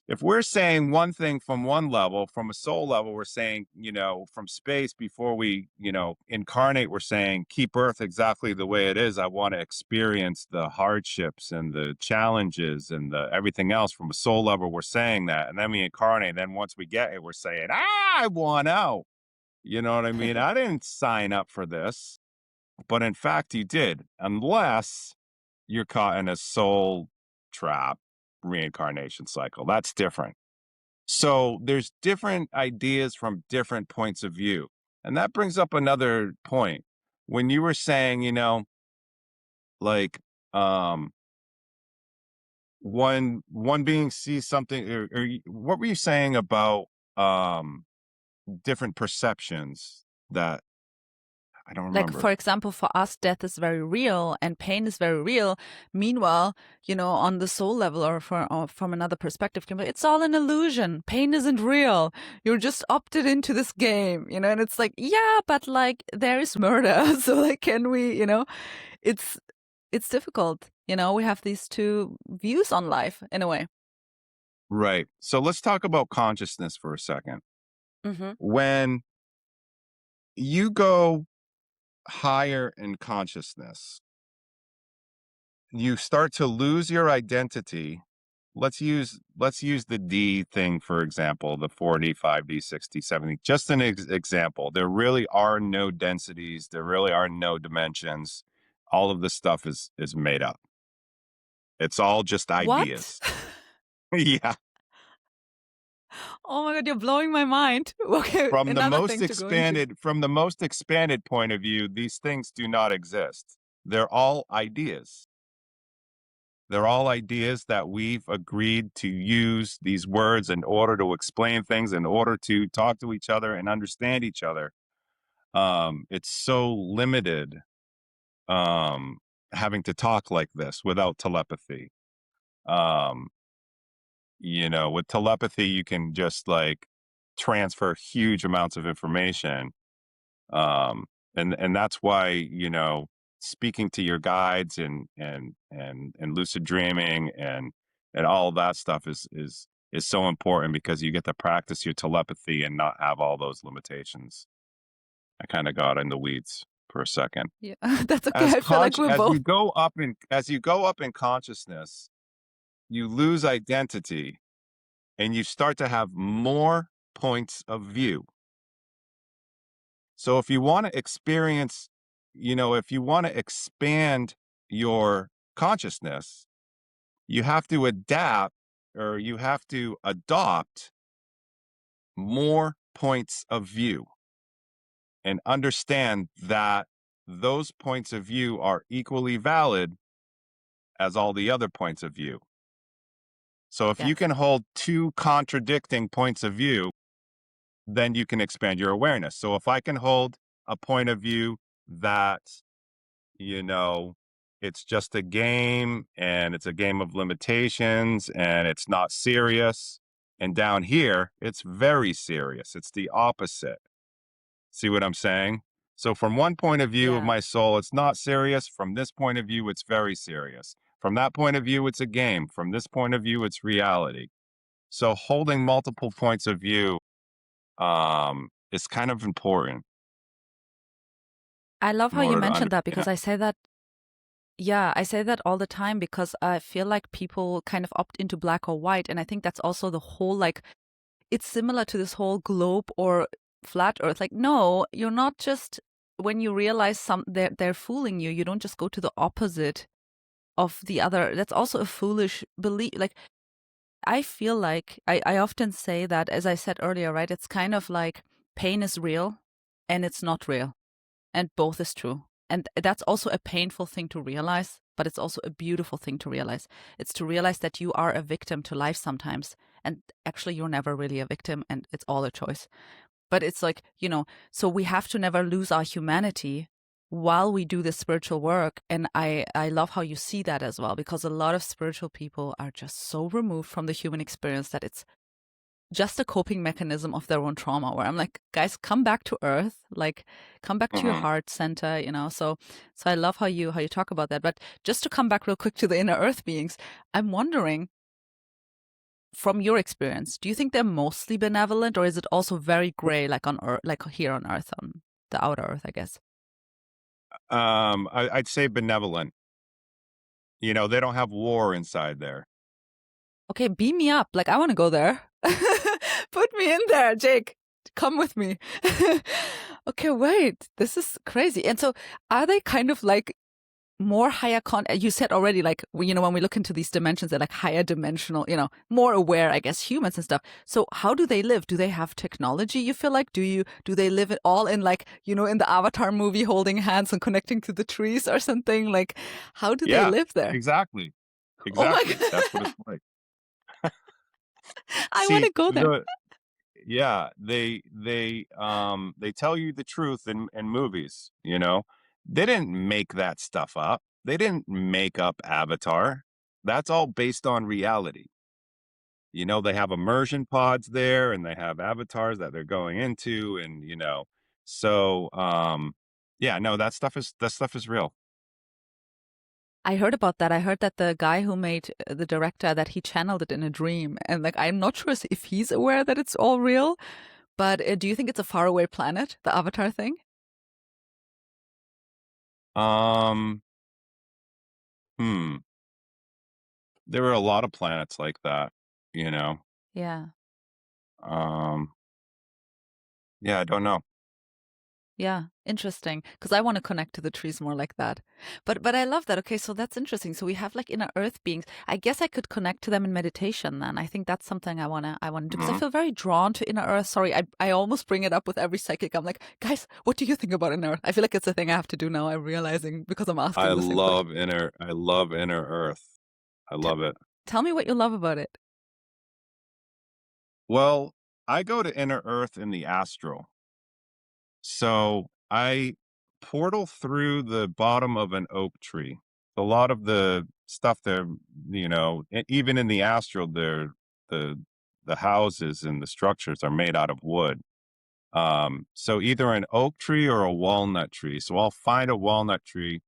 if we're saying one thing from one level, from a soul level, we're saying, from space before we, incarnate, we're saying, keep Earth exactly the way it is. I want to experience the hardships and the challenges and the everything else. From a soul level, we're saying that. And then we incarnate. Then once we get it, we're saying, I want out. You know what I mean? I didn't sign up for this. But in fact, you did, unless you're caught in a soul trap reincarnation cycle. That's different. So there's different ideas from different points of view. And that brings up another point. When you were saying, like um one being sees something, or what were you saying about different perceptions that I don't Like, remember. for example, for us, death is very real and pain is very real. Meanwhile, on the soul level or from another perspective, it's all an illusion. Pain isn't real. You're just opted into this game, and it's like, yeah, but like there is murder. So like, can we, it's difficult. We have these two views on life in a way. Right. So let's talk about consciousness for a second. Mm-hmm. When you go higher in consciousness, you start to lose your identity. Let's use the D thing, for example, the 4D, 5D, 6D, 7D, just an example. There really are no densities, there really are no dimensions. All of this stuff is made up. It's all just What? ideas. Yeah. Oh my God, you're blowing my mind. Okay, another thing to go into. From the most expanded point of view, these things do not exist. They're all ideas. They're all ideas that we've agreed to use these words in order to explain things, in order to talk to each other and understand each other. It's so limited, having to talk like this without telepathy. Um, with telepathy, you can just like transfer huge amounts of information. And that's why, speaking to your guides and lucid dreaming and all of that stuff is so important, because you get to practice your telepathy and not have all those limitations. I kind of got in the weeds for a second. Yeah, that's okay. I feel like we're both. As you go up in consciousness, you lose identity and you start to have more points of view. So if you want to experience, if you want to expand your consciousness, you have to adapt, or you have to adopt more points of view and understand that those points of view are equally valid as all the other points of view. So if you Yes. can hold two contradicting points of view, then you can expand your awareness. So if I can hold a point of view that, you know, it's just a game and it's a game of limitations and it's not serious. And down here, it's very serious. It's the opposite. See what I'm saying? So from one point of view of Yeah. my soul, it's not serious. From this point of view, it's very serious. From that point of view, it's a game. From this point of view, it's reality. So holding multiple points of view is kind of important I love in how you order to mentioned that understand. because I say that, yeah, I say that all the time because I feel like people kind of opt into black or white. And I think that's also the whole, like, it's similar to this whole globe or flat earth. Like, no, you're not just, when you realize they're fooling you, you don't just go to the opposite of the other. That's also a foolish belief. Like, I feel like I often say that, as I said earlier, right? It's kind of like pain is real and it's not real. And both is true. And that's also a painful thing to realize, but it's also a beautiful thing to realize. It's to realize that you are a victim to life sometimes. And actually, you're never really a victim and it's all a choice. But it's like, so we have to never lose our humanity while we do this spiritual work. And I love how you see that as well, because a lot of spiritual people are just so removed from the human experience that it's just a coping mechanism of their own trauma, where I'm like, guys, come back to earth, like come back to your Mhm. heart center, so I love how you talk about that. But just to come back real quick to the inner earth beings, I'm wondering, from your experience, do you think they're mostly benevolent, or is it also very gray, like on Earth, like here on Earth, on the outer Earth, I guess? I'd say benevolent. You know, they don't have war inside there. Okay, beam me up. Like I want to go there. Put me in there, Jake. Come with me. Okay, wait. This is crazy. And so, are they kind of like more higher you said already, like, when we look into these dimensions, they're like higher dimensional, more aware, I guess, humans and stuff. So how do they live? Do they have technology, you feel like? Do they live it all in, like, in the Avatar movie, holding hands and connecting to the trees or something? Like, how do they Yeah, live there? exactly. Oh my Exactly. That's what God. it's like. I want See, to go there. yeah, they tell you the truth in movies, you know. They didn't make that stuff up. They didn't make up Avatar. That's all based on reality. You know, they have immersion pods there and they have avatars that they're going into and so yeah, no, that stuff is real. I heard about that. I heard that the guy who made the director, that he channeled it in a dream. And like, I'm not sure if he's aware that it's all real, but do you think it's a faraway planet, the Avatar thing? Um, hmm. There were a lot of planets like that, you know. Yeah. Um, yeah, I don't know. Yeah, interesting. Because I want to connect to the trees more like that. But I love that. Okay, so that's interesting. So we have like inner earth beings. I guess I could connect to them in meditation then. I think that's something I wanna do because I Mhm. feel very drawn to inner earth. Sorry, I almost bring it up with every psychic. I'm like, guys, what do you think about inner earth? I feel like it's a thing I have to do now. I'm realizing because I'm I asking the same question. love inner Earth. I T- love it. Tell me what you love about it. Well, I go to inner Earth in the astral. So I portal through the bottom of an oak tree. A lot of the stuff there, even in the astral, the the houses and the structures are made out of wood. So either an oak tree or a walnut tree. So I'll find a walnut tree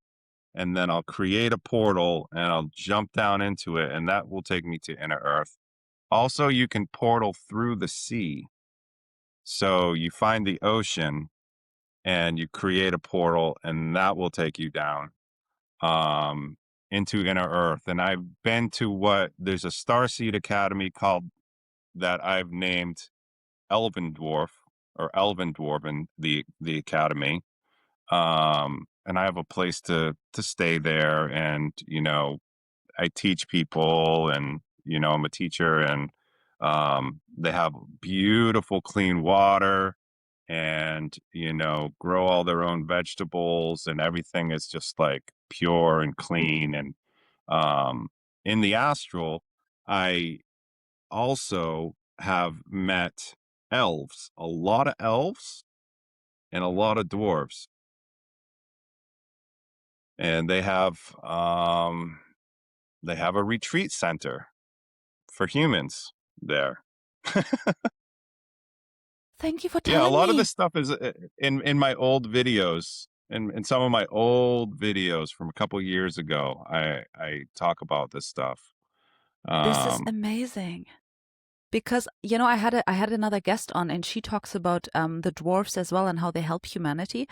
and then I'll create a portal and I'll jump down into it, and that will take me to inner Earth. Also, you can portal through the sea. So you find the ocean and you create a portal and that will take you down um into inner Earth. And I've been to what there's a starseed academy called that I've named Elven Dwarf or Elven Dwarven, the academy. And I have a place to stay there, and I teach people, and I'm a teacher, and they have beautiful clean water, and grow all their own vegetables, and everything is just like pure and clean. And um in the astral, I also have met elves, a lot of elves and a lot of dwarves, and they have a retreat center for humans there. Thank you for Yeah, a telling lot of me. this stuff is in my old videos. In some of my old videos from a couple years ago, I talk about this stuff. This is Um, amazing. Because I had another guest on, and she talks about the dwarfs as well and how they help humanity.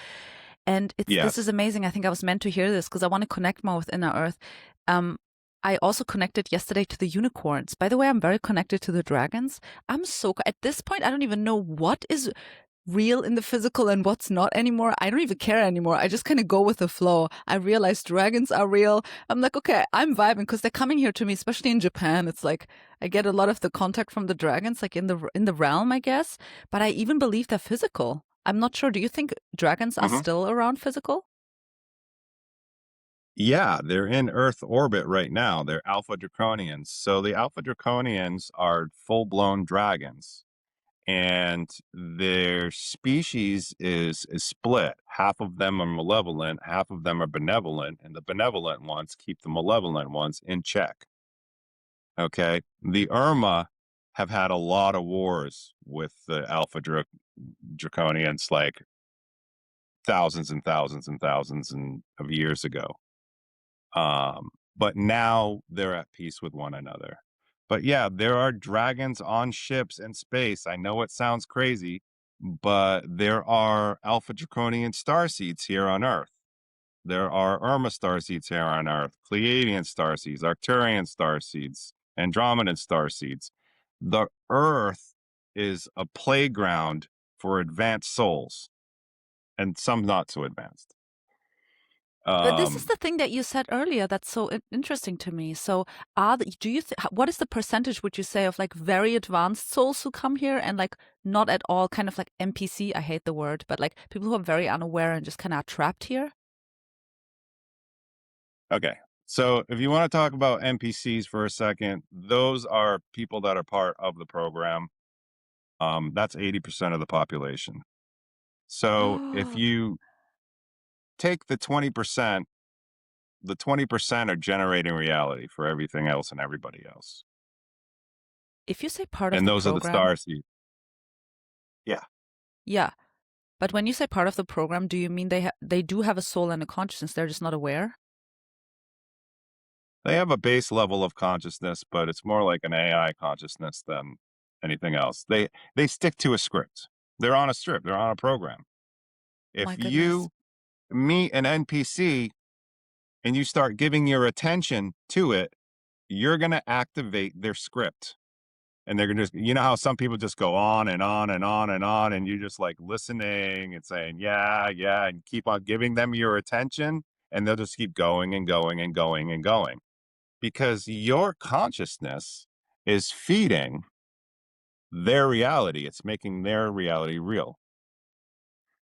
And this is yes. amazing. I think I was meant to hear this because I want to connect more with Inner Earth. Um, I also connected yesterday to the unicorns. By the way, I'm very connected to the dragons. At this point, I don't even know what is real in the physical and what's not anymore. I don't even care anymore. I just kind of go with the flow. I realize dragons are real. I'm like, okay, I'm vibing because they're coming here to me, especially in Japan. It's like I get a lot of the contact from the dragons, like in the realm, I guess. But I even believe they're physical. I'm not sure. Do you think dragons are Hmm. still around physical? Yeah, they're in Earth orbit right now. They're Alpha Draconians. So the Alpha Draconians are full-blown dragons, and their species is split. Half of them are malevolent, half of them are benevolent, and the benevolent ones keep the malevolent ones in check. Okay. The Irma have had a lot of wars with the Draconians, like thousands and thousands and thousands of years ago. But now they're at peace with one another. But yeah, there are dragons on ships in space. I know it sounds crazy, but there are Alpha Draconian starseeds here on Earth. There are Urmah starseeds here on Earth, Pleiadian starseeds, Arcturian starseeds, Andromedan starseeds. The Earth is a playground for advanced souls, and some not so advanced. But this is Um, the thing that you said earlier that's so interesting to me. So, do you what is the percentage would you say of like very advanced souls who come here and like not at all kind of like NPC? I hate the word, but like people who are very unaware and just kind of trapped here. okay. So if you want to talk about NPCs for a second, those are people that are part of the program. That's 80% of the population. So if Oh, you take the 20% are generating reality for everything else and everybody else. if you say part of And the those are the program, star seeds. Yeah. yeah. But when you say part of the program, do you mean they do have a soul and a consciousness? They're just not aware. They have a base level of consciousness, but it's more like an AI consciousness than anything else. They stick to a script. They're on a script. They're on a program. My If goodness. you meet an NPC and you start giving your attention to it, you're going to activate their script. And they're going to just, you know how some people just go on and on and on and on, and you just like listening and saying, yeah, yeah, and keep on giving them your attention. And they'll just keep going and going and going and going because your consciousness is feeding their reality. It's making their reality real.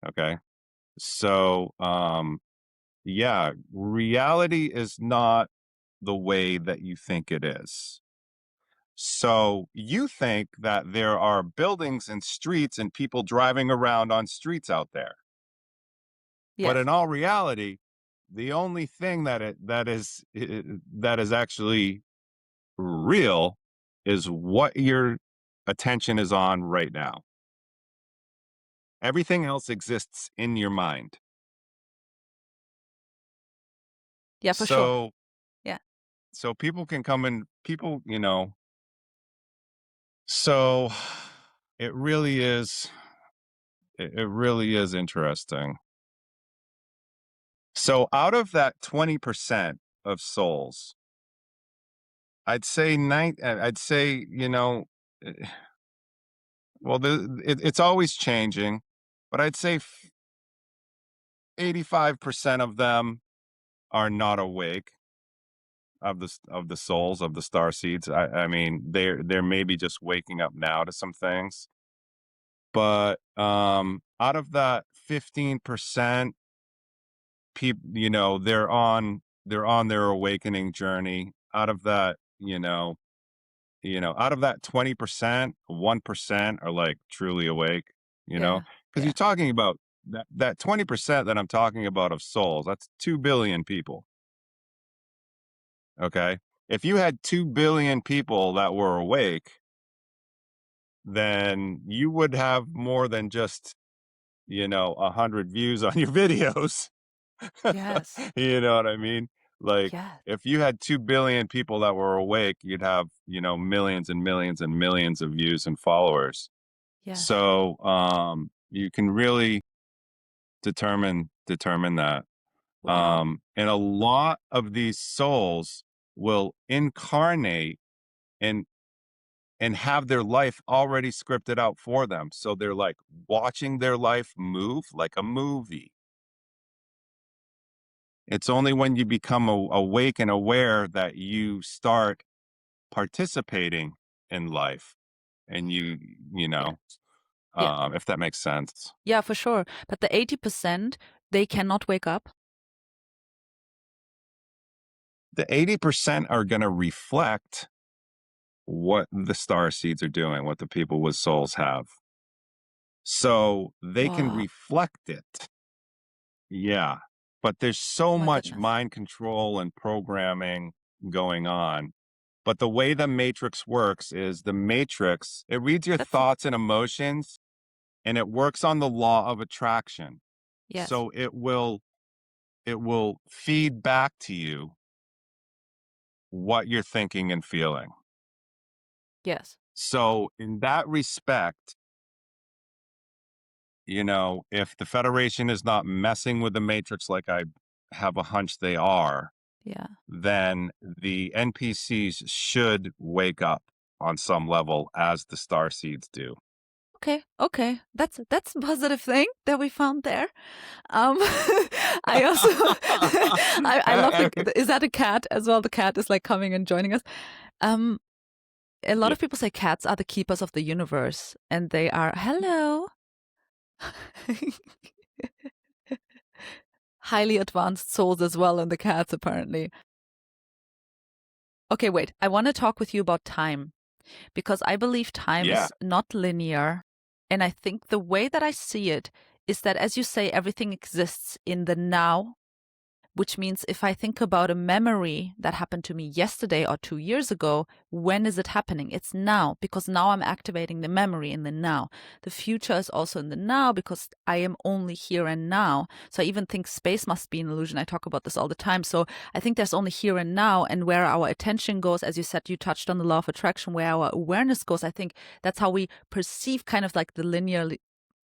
Okay. So, yeah, reality is not the way that you think it is. So you think that there are buildings and streets and people driving around on streets out there. But Yes. in all reality, the only thing that is actually real is what your attention is on right now. Everything else exists in your mind. Yeah, for sure. So Yeah. so people can come in people, so it really is it really is interesting. So out of that 20% of souls, I'd say, eh, well, it's always changing, but I'd say 85% of them are not awake of the souls of the star seeds. I mean, they're maybe just waking up now to some things. But out of that 15%, people, they're on their awakening journey. Out of that 20%, 1% are like truly awake, Yeah. because you're Yeah. talking about that 20% that I'm talking about of souls, that's 2 billion people. Okay. If you had 2 billion people that were awake, then you would have more than just, 100 views on your videos. Yes. You know what I mean? Like, Yes. if you had 2 billion people that were awake, you'd have, millions and millions and millions of views and followers. Yes. So, you can really determine that. Wow. And a lot of these souls will incarnate and have their life already scripted out for them. So they're like watching their life move like a movie. It's only when you become awake and aware that you start participating in life and you Yeah. know, Yeah. if that makes sense. Yeah, for sure. But the 80%, they cannot wake up. The 80% are going to reflect what the star seeds are doing, what the people with souls have. So they can Wow. reflect it. Yeah. But there's so Oh my much goodness. mind control and programming going on. But the way the matrix works is the matrix, it reads your That's thoughts and emotions and it works on the law of attraction. yes. So it will feed back to you what you're thinking and feeling. Yes. So in that respect, if the Federation is not messing with the Matrix like I have a hunch they are, Yeah. then the NPCs should wake up on some level as the Starseeds do. Okay. That's a positive thing that we found there. I also I love is that a cat as well? The cat is like coming and joining us. A lot Yeah. of people say cats are the keepers of the universe, and they are hello. Highly advanced souls as well in the cats, apparently. Okay, wait. I want to talk with you about time because I believe time Yeah. is not linear. And I think the way that I see it is that, as you say, everything exists in the now, which means if I think about a memory that happened to me yesterday or 2 years ago, when is it happening? It's now, because now I'm activating the memory in the now. The future is also in the now because I am only here and now. So I even think space must be an illusion. I talk about this all the time. So I think there's only here and now, and where our attention goes, as you said, you touched on the law of attraction, where our awareness goes. I think that's how we perceive kind of like the linear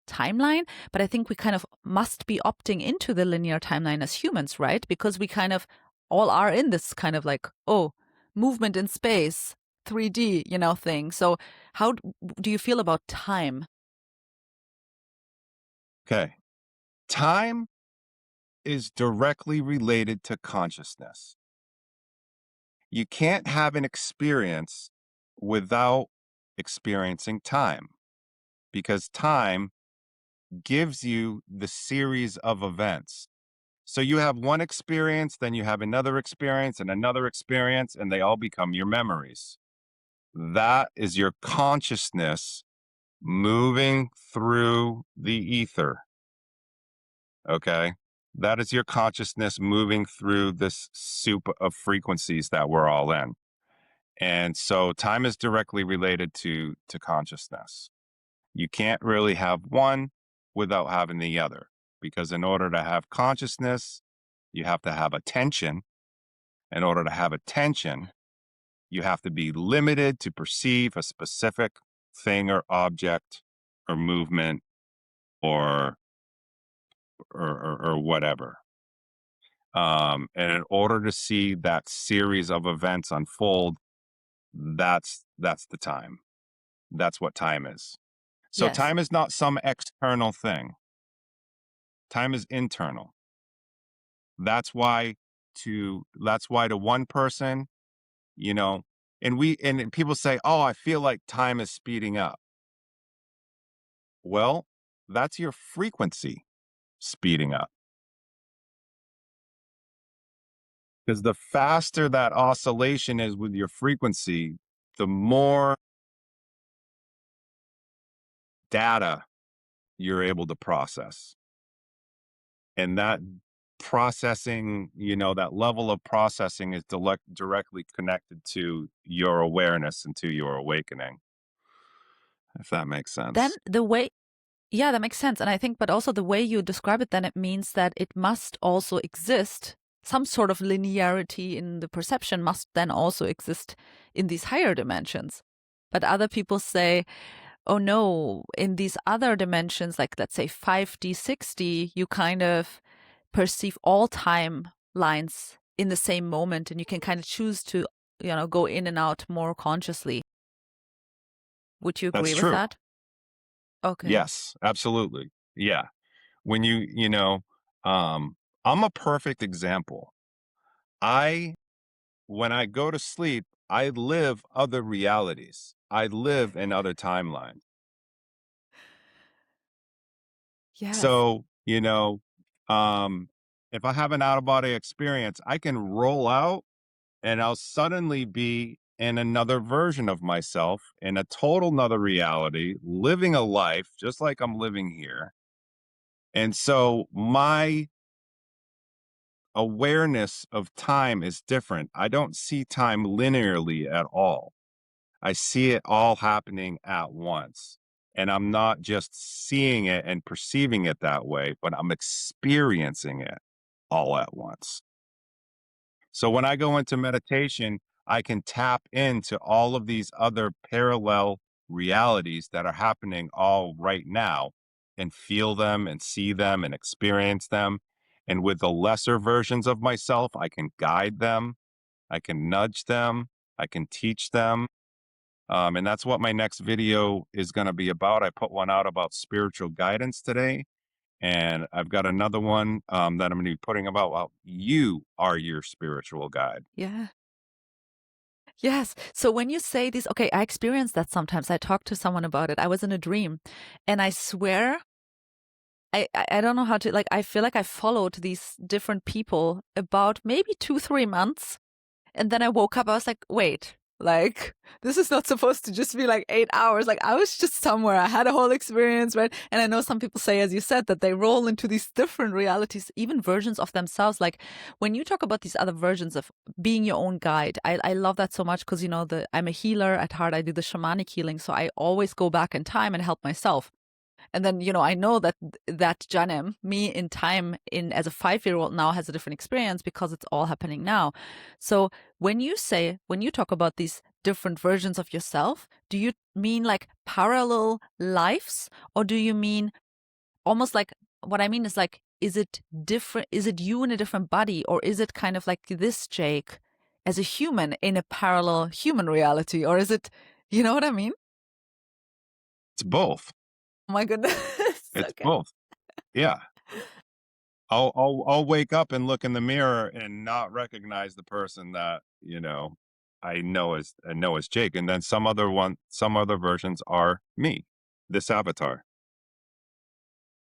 timeline, but I think we kind of must be opting into the linear timeline as humans, right? Because we kind of all are in this kind of like, oh, movement in space, 3D, thing. So how do you feel about time? Okay. Time is directly related to consciousness. You can't have an experience without experiencing time because time gives you the series of events. So you have one experience, then you have another experience and another experience, and they all become your memories. That is your consciousness moving through the ether. Okay. That is your consciousness moving through this soup of frequencies that we're all in. And so time is directly related to consciousness. You can't really have one without having the other, because in order to have consciousness, you have to have attention. In order to have attention, you have to be limited to perceive a specific thing or object or movement or or whatever. And in order to see that series of events unfold, that's the time. That's what time is. So Yes. time is not some external thing. Time is internal. That's why to one person, you know, and people say, "Oh, I feel like time is speeding up." Well, that's your frequency speeding up. Because the faster that oscillation is with your frequency, the more data you're able to process. And that processing, that level of processing is directly connected to your awareness and to your awakening, if that makes Then sense. the way, yeah, that makes sense. And I think, but also the way you describe it, then it means that it must also exist. Some sort of linearity in the perception must then also exist in these higher dimensions. But other people say, oh no, in these other dimensions, like let's say 5D, 6D, you kind of perceive all time lines in the same moment and you can kind of choose to, go in and out more consciously. Would you That's agree with true. that? Okay. Yes, absolutely. Yeah. When I'm a perfect example. I, when I go to sleep, I live other realities. I live in other timelines. Yes. So, um, if I have an out of body experience, I can roll out and I'll suddenly be in another version of myself in a total nother reality, living a life just like I'm living here. And so my awareness of time is different. I don't see time linearly at all. I see it all happening at once. And I'm not just seeing it and perceiving it that way, but I'm experiencing it all at once. So when I go into meditation, I can tap into all of these other parallel realities that are happening all right now and feel them and see them and experience them. And with the lesser versions of myself, I can guide them, I can nudge them, I can teach them. And that's what my next video is going to be about. I put one out about spiritual guidance today. And I've got another one that I'm going to be putting about, well, you are your spiritual guide. Yeah. Yes. So when you say this, okay, I experience that sometimes. I talked to someone about it. I was in a dream, and I swear, I don't know how to, like, I feel like I followed these different people about maybe 2-3 months. And then I woke up, I was like, wait, like, this is not supposed to just be like 8 hours. Like, I was just somewhere. I had a whole experience, right? And I know some people say, as you said, that they roll into these different realities, even versions of themselves. Like, when you talk about these other versions of being your own guide, I love that so much because, you know, I'm a healer at heart. I do the shamanic healing. So I always go back in time and help myself. And then, you know, I know that Janem, me in time, in as a 5-year-old now, has a different experience because it's all happening now. So when you talk about these different versions of yourself, do you mean like parallel lives, or do you mean almost like, what I mean is like, is it different? Is it you in a different body, or is it kind of like this Jake as a human in a parallel human reality, or is it, you know what I mean? It's both. Oh my goodness. It's Okay. both. Yeah. I'll wake up and look in the mirror and not recognize the person that, I know as Jake. And then some other versions are me, this avatar.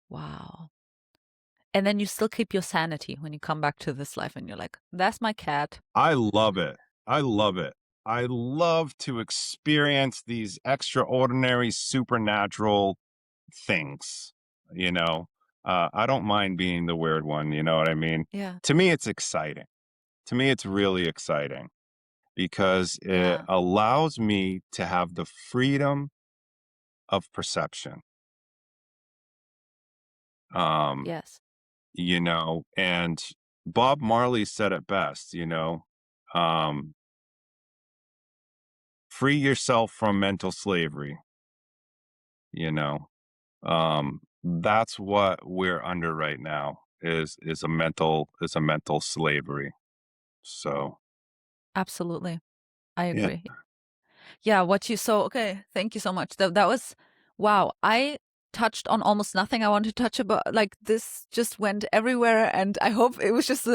Wow. And then you still keep your sanity when you come back to this life and you're like, that's my cat. I love it. I love it. I love to experience these extraordinary supernatural things, you know. I don't mind being the weird one, you know what I mean? Yeah. To me, it's exciting. To me, it's really exciting because it Yeah. allows me to have the freedom of perception. Um, Yes. and Bob Marley said it best, um, free yourself from mental slavery, you know. That's what we're under right now is a mental slavery. So, Absolutely. I yeah. agree. Yeah, okay, thank you so much. That was, wow. I touched on almost nothing I want to touch about. Like, this just went everywhere, and I hope it was just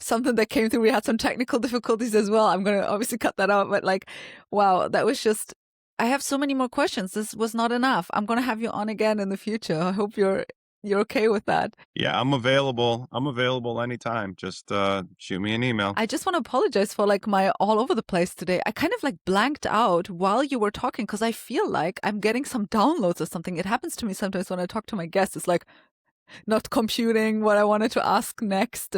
something that came through. We had some technical difficulties as well. I'm going to obviously cut that out, but like, wow, that was just, I have so many more questions. This was not enough. I'm going to have you on again in the future. I hope you're okay with that. Yeah, I'm available. I'm available anytime. Just shoot me an email. I just want to apologize for like my all over the place today. I kind of like blanked out while you were talking because I feel like I'm getting some downloads or something. It happens to me sometimes when I talk to my guests. It's like not computing what I wanted to ask next.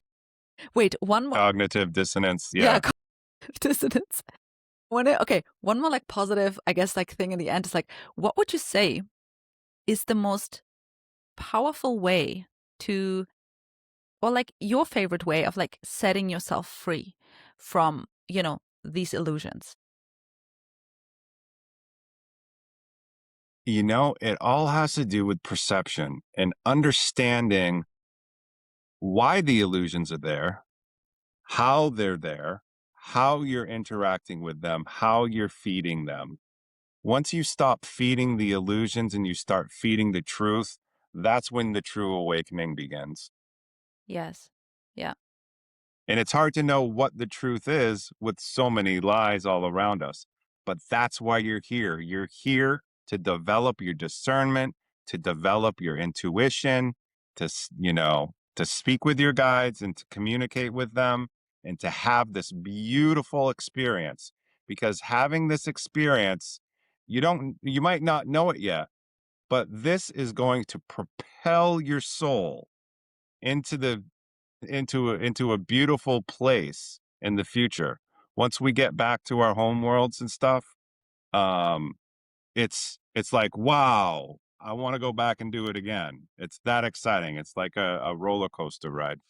Wait, one more. Cognitive dissonance. Yeah, Yeah. dissonance. Okay, one more like positive, I guess, like thing in the end is like, what would you say is the most powerful way to, or like your favorite way of like setting yourself free from, these illusions? It all has to do with perception and understanding why the illusions are there, how they're there, how you're interacting with them, how you're feeding them. Once you stop feeding the illusions and you start feeding the truth, that's when the true awakening begins. Yes. Yeah. And it's hard to know what the truth is with so many lies all around us. But that's why you're here. You're here to develop your discernment, to develop your intuition, to speak with your guides and to communicate with them and to have this beautiful experience. Because having this experience, you might not know it yet, but this is going to propel your soul into the into a beautiful place in the future. Once we get back to our home worlds and stuff, um, it's like, wow, I want to go back and do it again. It's that exciting. It's like a roller coaster ride.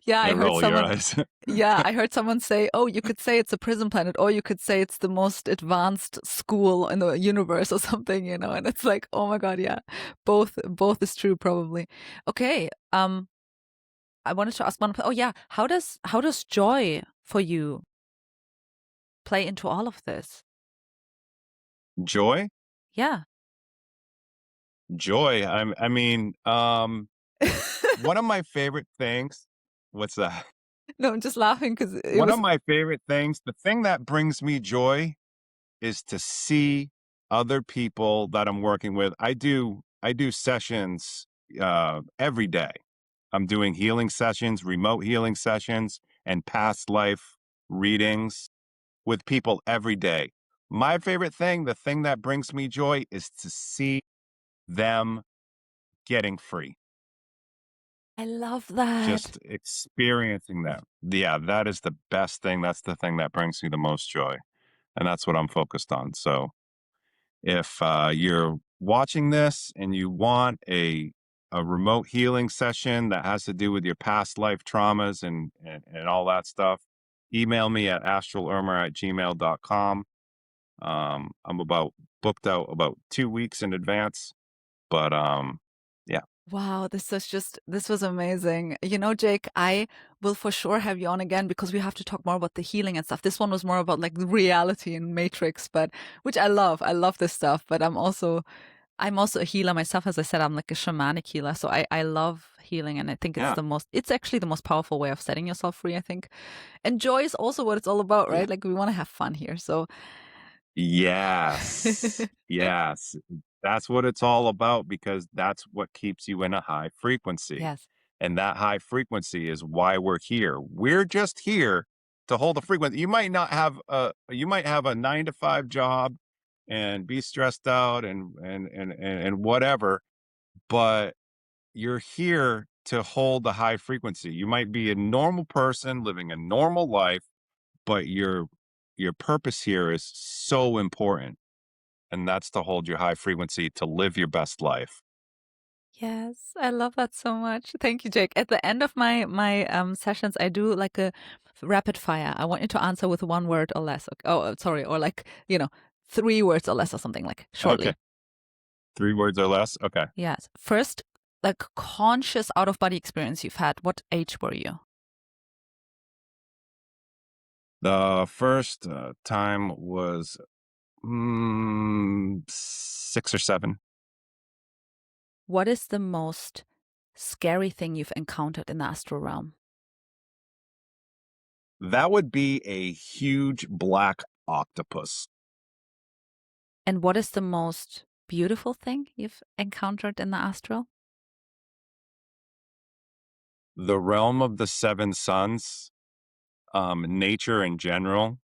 Yeah, I and heard roll your someone. eyes. Yeah, I heard someone say, "Oh, you could say it's a prison planet, or you could say it's the most advanced school in the universe, or something." And it's like, oh my god, yeah, both is true probably. Okay, I wanted to ask one. Oh yeah, how does joy for you play into all of this? Joy, Yeah. joy. I mean, one of my favorite things. What's that? No, I'm just laughing because it One of was. my favorite things. The thing that brings me joy is to see other people that I'm working with. I do sessions every day. I'm doing healing sessions, remote healing sessions, and past life readings with people every day. My favorite thing, the thing that brings me joy, is to see them getting free, I love that. just experiencing them. Yeah, that is the best thing. That's the thing that brings me the most joy. And that's what I'm focused on. So if you're watching this and you want a remote healing session that has to do with your past life traumas and all that stuff, email me at astralurmah@gmail.com. I'm about booked out about 2 weeks in advance, but yeah, Wow, this was amazing. Jake, I will for sure have you on again because we have to talk more about the healing and stuff. This one was more about like the reality and matrix, but which I love. I love this stuff, but I'm also a healer myself. As I said, I'm like a shamanic healer. So I love healing, and I think yeah, it's actually the most powerful way of setting yourself free, I think. And joy is also what it's all about, yeah. right? Like we want to have fun here. So Yes. Yes. That's what it's all about because that's what keeps you in a high frequency. yes. And that high frequency is why we're here. We're just here to hold a frequency. You might have a 9 to 5 job and be stressed out and whatever, but you're here to hold the high frequency. You might be a normal person living a normal life, but your purpose here is so important, and that's to hold your high frequency to live your best life. Yes, I love that so much. Thank you, Jake. At the end of my sessions, I do like a rapid fire. I want you to answer with one word or less. Oh, sorry, or like 3 words or less or something like Okay. shortly. 3 words or less. Okay. Yes. First, like conscious out of body experience you've had. What age were you? The first time was 6 or 7. What is the most scary thing you've encountered in the astral realm? That would be a huge black octopus. And what is the most beautiful thing you've encountered in the astral? The realm of the 7 suns, nature in general.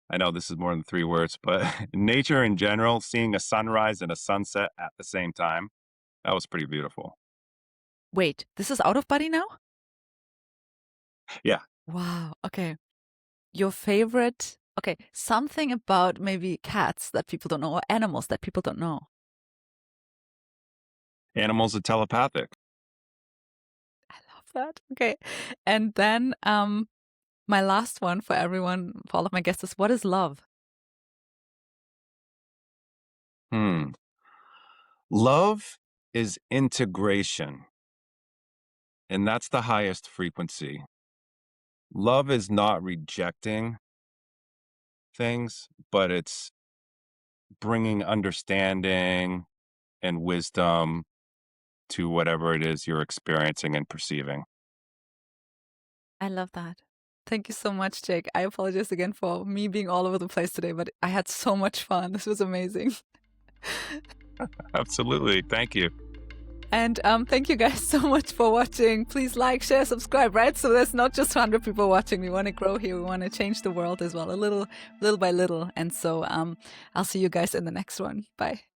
I know this is more than 3 words, but nature in general, seeing a sunrise and a sunset at the same time, that was pretty beautiful. Wait, this is out of body now? Yeah. Wow. Okay. Your favorite, okay, something about maybe cats that people don't know or animals that people don't know. Animals are telepathic. I love that. Okay. And then my last one for everyone, for all of my guests is what is love? Hmm. Love is integration, and that's the highest frequency. Love is not rejecting things, but it's bringing understanding and wisdom to whatever it is you're experiencing and perceiving. I love that. Thank you so much, Jake. I apologize again for me being all over the place today, but I had so much fun. This was amazing. Absolutely. Thank you. And thank you guys so much for watching. Please like, share, subscribe, right? So there's not just 100 people watching. We want to grow here. We want to change the world as well, little by little. And so I'll see you guys in the next one. Bye.